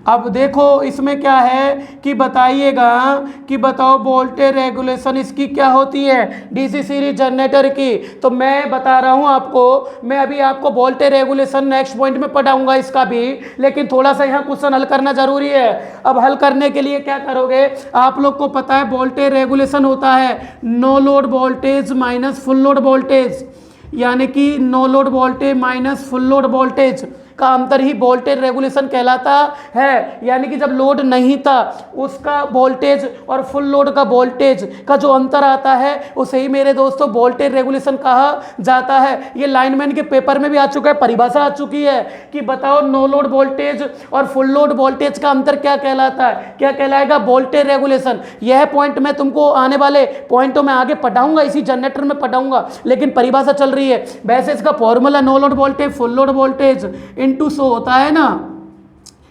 अब देखो इसमें क्या है कि बताइएगा कि बताओ वोल्टेज रेगुलेशन इसकी क्या होती है डीसी सीरीज जनरेटर की। तो मैं बता रहा हूं आपको, मैं अभी आपको वोल्टेज रेगुलेशन नेक्स्ट पॉइंट में पढ़ाऊंगा इसका भी, लेकिन थोड़ा सा यहाँ क्वेश्चन हल करना जरूरी है। अब हल करने के लिए क्या करोगे, आप लोग को पता है वोल्टेज रेगुलेशन होता है no load voltage minus full load voltage, यानी कि no load voltage minus full load voltage का अंतर ही वोल्टेज रेगुलेशन कहलाता है। यानी कि जब लोड नहीं था उसका वोल्टेज और फुल लोड का वोल्टेज का जो अंतर आता है उसे ही मेरे दोस्तों वोल्टेज रेगुलेशन कहा जाता है। ये लाइनमैन के पेपर में भी आ चुका है, परिभाषा आ चुकी है कि बताओ नो लोड वोल्टेज और फुल लोड वोल्टेज का अंतर क्या कहलाता है, क्या कहलाएगा, वोल्टेज रेगुलेशन। यह पॉइंट मैं तुमको आने वाले पॉइंटों में आगे पढ़ाऊंगा, इसी जनरेटर में पढ़ाऊंगा, लेकिन परिभाषा चल रही है। वैसे इसका formula no load voltage full load voltage into 100 होता है ना,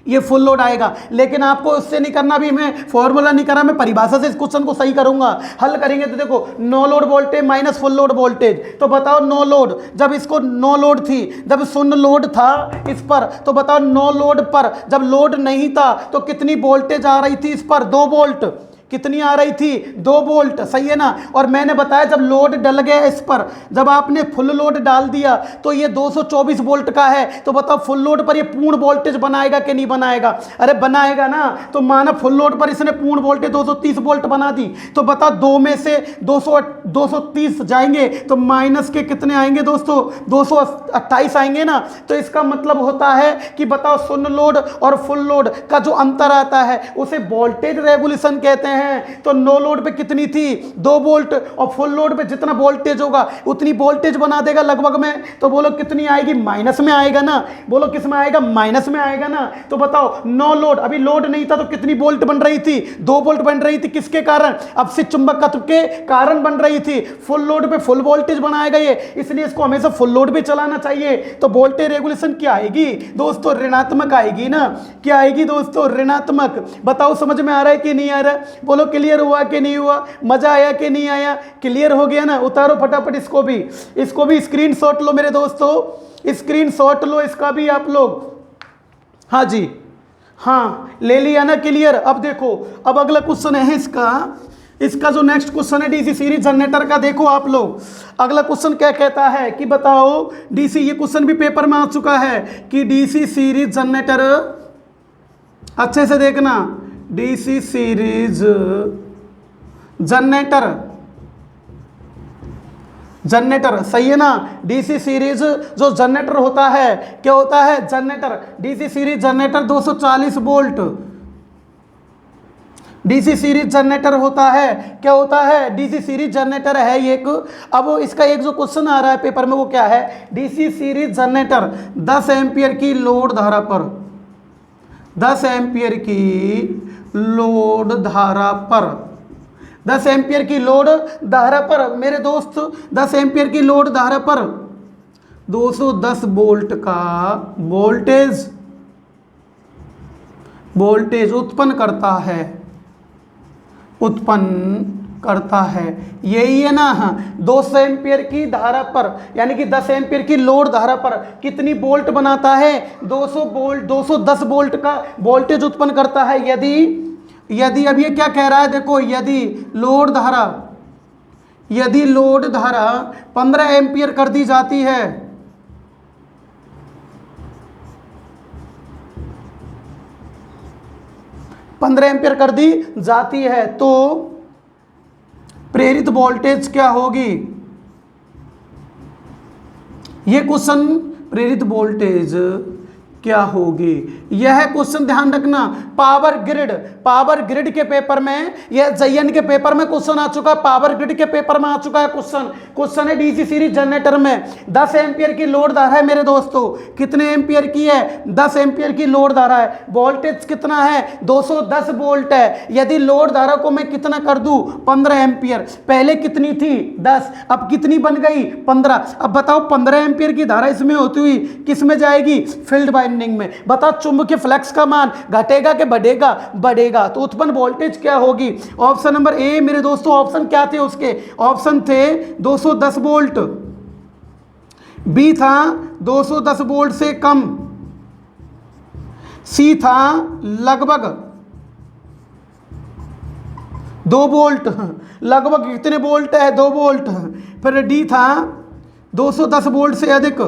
ये फुल लोड आएगा। लेकिन आपको उससे नहीं करना, भी मैं फॉर्मूला नहीं करा, मैं परिभाषा से इस क्वेश्चन को सही करूंगा। हल करेंगे तो देखो no load voltage minus full load voltage, तो बताओ नो लोड, जब इसको नो लोड थी, जब शून्य लोड था इस पर, तो बताओ नो लोड पर जब लोड नहीं था तो कितनी वोल्टेज आ रही थी इस पर, 2 वोल्ट। कितनी आ रही थी, 2 वोल्ट, सही है ना। और मैंने बताया जब लोड डल गया इस पर, जब आपने फुल लोड डाल दिया तो ये 224 वोल्ट का है, तो बताओ फुल लोड पर ये पूर्ण वोल्टेज बनाएगा कि नहीं बनाएगा, अरे बनाएगा ना। तो माना फुल लोड पर इसने पूर्ण वोल्टेज 230 वोल्ट बना दी, तो बताओ 2 में से 230 जाएंगे तो माइनस के कितने आएंगे दोस्तों, 228 आएंगे ना। तो इसका मतलब होता है कि बताओ शून्य लोड और फुल लोड का जो अंतर आता है उसे वोल्टेज रेगुलेशन कहते हैं। तो नो लोड पे कितनी थी, 2 वोल्ट, और फुल लोड पे जितना वोल्टेज होगा उतनी वोल्टेज बना देगा लगभग में। तो बोलो कितनी आएगी, माइनस में आएगा ना, बोलो किस में आएगा, माइनस में आएगा ना। तो बताओ नो लोड, अभी लोड नहीं था तो कितनी वोल्ट बन रही थी, 2 वोल्ट बन रही थी, किसके कारण, अपसित चुंबकत्व के कारण बन रही थी। फुल लोड पे फुल वोल्टेज बनाएगा ये, इसलिए इसको हमेशा फुल लोड पे चलाना चाहिए। तो वोल्टेज रेगुलेशन क्या आएगी दोस्तों, ऋणात्मक आएगी ना। क्या आएगी दोस्तों, ऋणात्मक। बताओ समझ में आ रहा है कि नहीं आ रहा है, बोलो क्लियर हुआ कि नहीं हुआ, मजा आया कि नहीं आया, क्लियर हो गया ना। उतारो फटाफट इसको भी स्क्रीनशॉट लो मेरे दोस्तों, स्क्रीनशॉट लो इसका भी आप लोग। हाँ जी, हाँ ले लिया ना क्लियर। अब देखो, अब अगला क्वेश्चन है इसका जो नेक्स्ट क्वेश्चन है डीसी सीरीज जनरेटर का। देखो आप लोग अगला क्वेश्चन क्या कहता है कि बताओ डीसी, ये क्वेश्चन भी पेपर में आ चुका है कि डीसी सीरीज जनरेटर, अच्छे से देखना, डीसी सीरीज जनरेटर सही है ना। डीसी सीरीज जो जनरेटर होता है, क्या होता है, generator. DC series generator 240 volt DC series generator होता है, क्या होता है, डीसी सीरीज जनरेटर है एक। अब इसका एक जो क्वेश्चन आ रहा है पेपर में वो क्या है, डीसी सीरीज जनरेटर 10 एम्पियर की लोड धारा पर, 10 एम्पियर की लोड धारा पर, 10 एम्पियर की लोड धारा पर मेरे दोस्त, 10 एम्पियर की लोड धारा पर 210 वोल्ट का वोल्टेज उत्पन्न करता है। यही है ना, 200 एम्पियर की धारा पर, यानी कि 10 एम्पियर की लोड धारा पर कितनी वोल्ट बनाता है, 200 वोल्ट, 210 वोल्ट का वोल्टेज उत्पन्न करता है। यदि अब ये क्या कह रहा है, देखो, यदि लोड धारा 15 एम्पियर कर दी जाती है, 15 एम्पियर कर दी जाती है, तो प्रेरित वोल्टेज क्या होगी। ये क्वेश्चन, प्रेरित वोल्टेज क्या होगी, यह क्वेश्चन ध्यान रखना। पावर ग्रिड के पेपर में, यह जयन के पेपर में क्वेश्चन आ चुका है, पावर ग्रिड के पेपर में आ चुका है क्वेश्चन है डीसी सीरीज जनरेटर में 10 एम्पियर की लोड धारा है मेरे दोस्तों। कितने एम्पियर की है, 10 एम्पियर की लोड धारा है। वोल्टेज कितना है, 210 वोल्ट है। यदि लोड धारा को मैं कितना कर दूं, 15 एम्पियर, पहले कितनी थी 10, अब कितनी बन गई 15। अब बताओ 15 एम्पियर की धारा इसमें होती हुई किस में जाएगी, फील्ड वाइंडिंग में। बताओ चुंबकीय फ्लक्स का मान घटेगा कि बढ़ेगा, तो उत्पन्न वोल्टेज क्या होगी। ऑप्शन नंबर ए मेरे दोस्तों, ऑप्शन क्या थे उसके, ऑप्शन थे 210 वोल्ट, बी था 210 वोल्ट से कम, सी था लगभग 2 वोल्ट, लगभग कितने वोल्ट है, 2 वोल्ट। फिर डी था 210 वोल्ट से अधिक,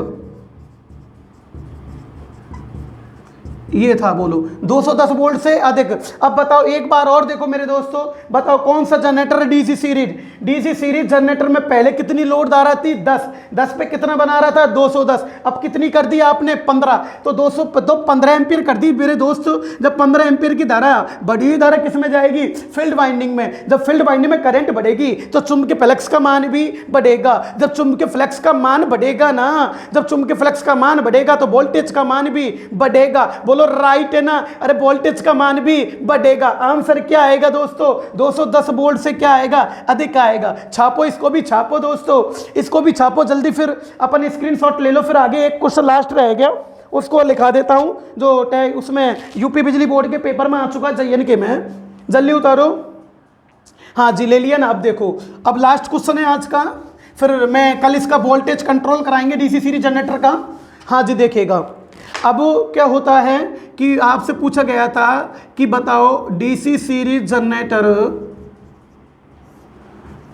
ये था, बोलो 210 वोल्ट से अधिक। अब बताओ एक बार और देखो मेरे दोस्तों, बताओ कौन सा generator DC series, DC series generator में पहले कितनी लोड धारा थी, 10 पे कितना बना रहा था, 210। अब कितनी कर दी आपने, 15, तो 200 तो 15 एम्पीयर कर दी मेरे दोस्तों। जब 15 एम्पीयर की धारा, बढ़ी हुई धारा किस में जाएगी, फील्ड वाइंडिंग में। जब फील्ड वाइंडिंग में करंट बढ़ेगी तो चुंबकीय फ्लक्स का मान भी बढ़ेगा। जब चुंबकीय फ्लक्स का मान बढ़ेगा ना, जब चुंबकीय फ्लक्स का मान बढ़ेगा तो वोल्टेज का मान भी बढ़ेगा। बोलो राइट है ना, अरे वोल्टेज का मान भी बढ़ेगा। आंसर क्या आएगा दोस्तों, 210 वोल्ट से क्या आएगा, अधिक आएगा। छापो, इसको भी छापो दोस्तों, इसको भी छापो जल्दी, फिर अपन स्क्रीनशॉट ले लो। फिर आगे एक क्वेश्चन लास्ट रह गया, उसको लिखा देता हूं, जो टैग उसमें यूपी बिजली बोर्ड के पेपर में आ चुका है के में, जल्दी उतारो। हाँ जी, ले लिया ना। अब देखो, अब लास्ट क्वेश्चन है आज का, फिर मैं कल इसका वोल्टेज कंट्रोल कराएंगे डीसी सीरीज जनरेटर का। हाँ जी, देखिएगा। अब क्या होता है कि आपसे पूछा गया था कि बताओ DC series generator,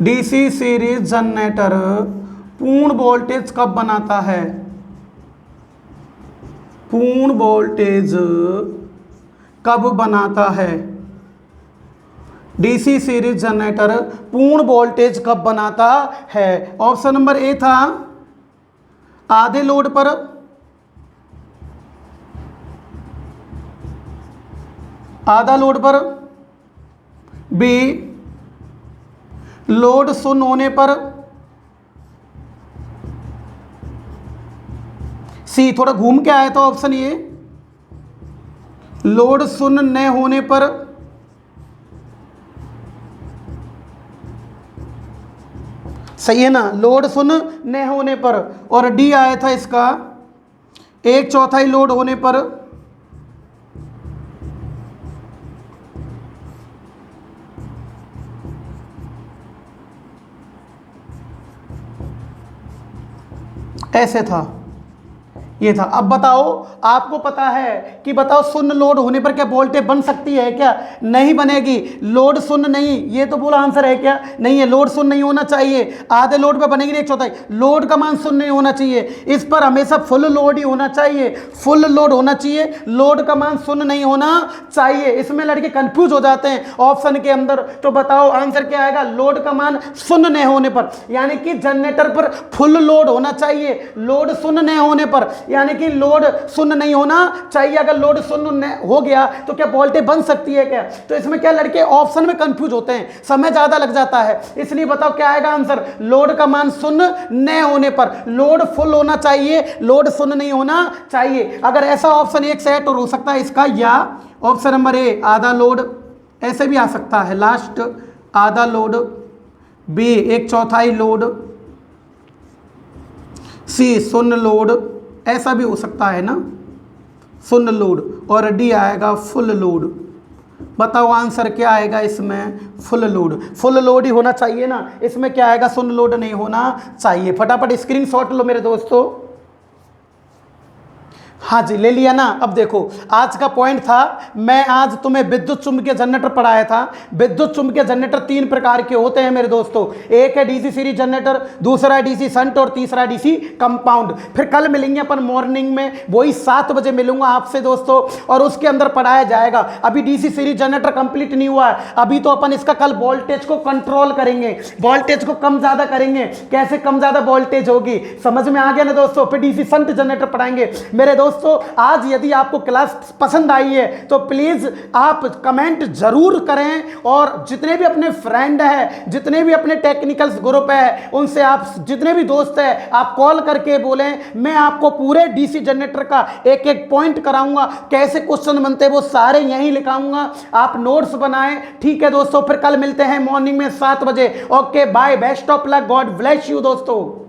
DC series generator पूर्ण वोल्टेज कब बनाता है, पूर्ण वोल्टेज कब बनाता है, डीसी सीरीज जनरेटर पूर्ण वोल्टेज कब बनाता है। ऑप्शन नंबर ए था आधे लोड पर, आधा लोड पर, बी लोड शून्य होने पर, सी थोड़ा घूम के आया था ऑप्शन ये, लोड शून्य न होने पर, सही है ना, लोड शून्य न होने पर। और डी आया था इसका 1/4 लोड होने पर, ऐसे था, ये था। अब बताओ, आपको पता है कि बताओ शून्य लोड होने पर क्या वोल्टेज बन सकती है क्या, नहीं बनेगी। लोड शून्य नहीं, ये तो बोला आंसर है क्या, नहीं है, लोड शून्य नहीं होना चाहिए। आधे लोड पे बनेगी 1/4, लोड का मान शून्य नहीं होना चाहिए। इस पर हमेशा फुल लोड ही होना चाहिए, फुल लोड होना चाहिए, लोड का मान शून्य नहीं होना चाहिए। इसमें लड़के कंफ्यूज हो जाते हैं ऑप्शन के अंदर। तो बताओ आंसर क्या आएगा, लोड का मान शून्य नहीं होने पर, यानी कि जनरेटर पर फुल लोड होना चाहिए, लोड शून्य नहीं होने पर, यानी कि लोड शून्य नहीं होना चाहिए। अगर लोड शून्य हो गया तो क्या वोल्टेज बन सकती है क्या। तो इसमें क्या लड़के ऑप्शन में कंफ्यूज होते हैं, समय ज्यादा लग जाता है। इसलिए बताओ क्या आएगा आंसर, लोड का मान शून्य न होने पर, लोड फुल होना चाहिए, लोड शून्य नहीं होना चाहिए। अगर ऐसा ऑप्शन एक सेट और हो सकता है इसका, या ऑप्शन नंबर ए आधा लोड, ऐसे भी आ सकता है लास्ट आधा लोड, बी 1/4 लोड, सी शून्य लोड, ऐसा भी हो सकता है ना, शून्य लोड। और डी आएगा फुल लोड। बताओ आंसर क्या आएगा इसमें, फुल लोड। फुल लोड ही होना चाहिए ना, इसमें क्या आएगा, शून्य लोड नहीं होना चाहिए। फटाफट स्क्रीनशॉट लो मेरे दोस्तों। हाँ जी, ले लिया ना। अब देखो, आज का पॉइंट था, मैं आज तुम्हें विद्युत चुम्बकीय जनरेटर पढ़ाया था। विद्युत चुम्बकीय जनरेटर 3 प्रकार के होते हैं मेरे दोस्तों, एक है डीसी सीरीज जनरेटर, दूसरा है डीसी शंट और तीसरा है डीसी कंपाउंड। फिर कल मिलेंगे अपन मॉर्निंग में, वही 7 बजे मिलूंगा आपसे दोस्तों, और उसके अंदर पढ़ाया जाएगा। अभी डीसी सीरीज जनरेटर कंप्लीट नहीं हुआ है, अभी तो अपन इसका कल वोल्टेज को कंट्रोल करेंगे, वोल्टेज को कम ज्यादा करेंगे, कैसे कम ज्यादा वोल्टेज होगी, समझ में आ गया ना दोस्तों। फिर डीसी शंट जनरेटर पढ़ाएंगे मेरे दोस्तों। आज यदि आपको क्लास पसंद आई है तो प्लीज आप कमेंट जरूर करें, और जितने भी अपने फ्रेंड हैं, जितने भी अपने टेक्निकल ग्रुप है, उनसे आप जितने भी दोस्त हैं, आप कॉल करके बोलें, मैं आपको पूरे डीसी जनरेटर का एक एक पॉइंट कराऊंगा, कैसे क्वेश्चन बनते हैं वो सारे यहीं लिखाऊंगा, आप नोट्स बनाएं। ठीक है दोस्तों, फिर कल मिलते हैं मॉर्निंग में 7 बजे। Okay bye, best of luck, God bless you दोस्तों।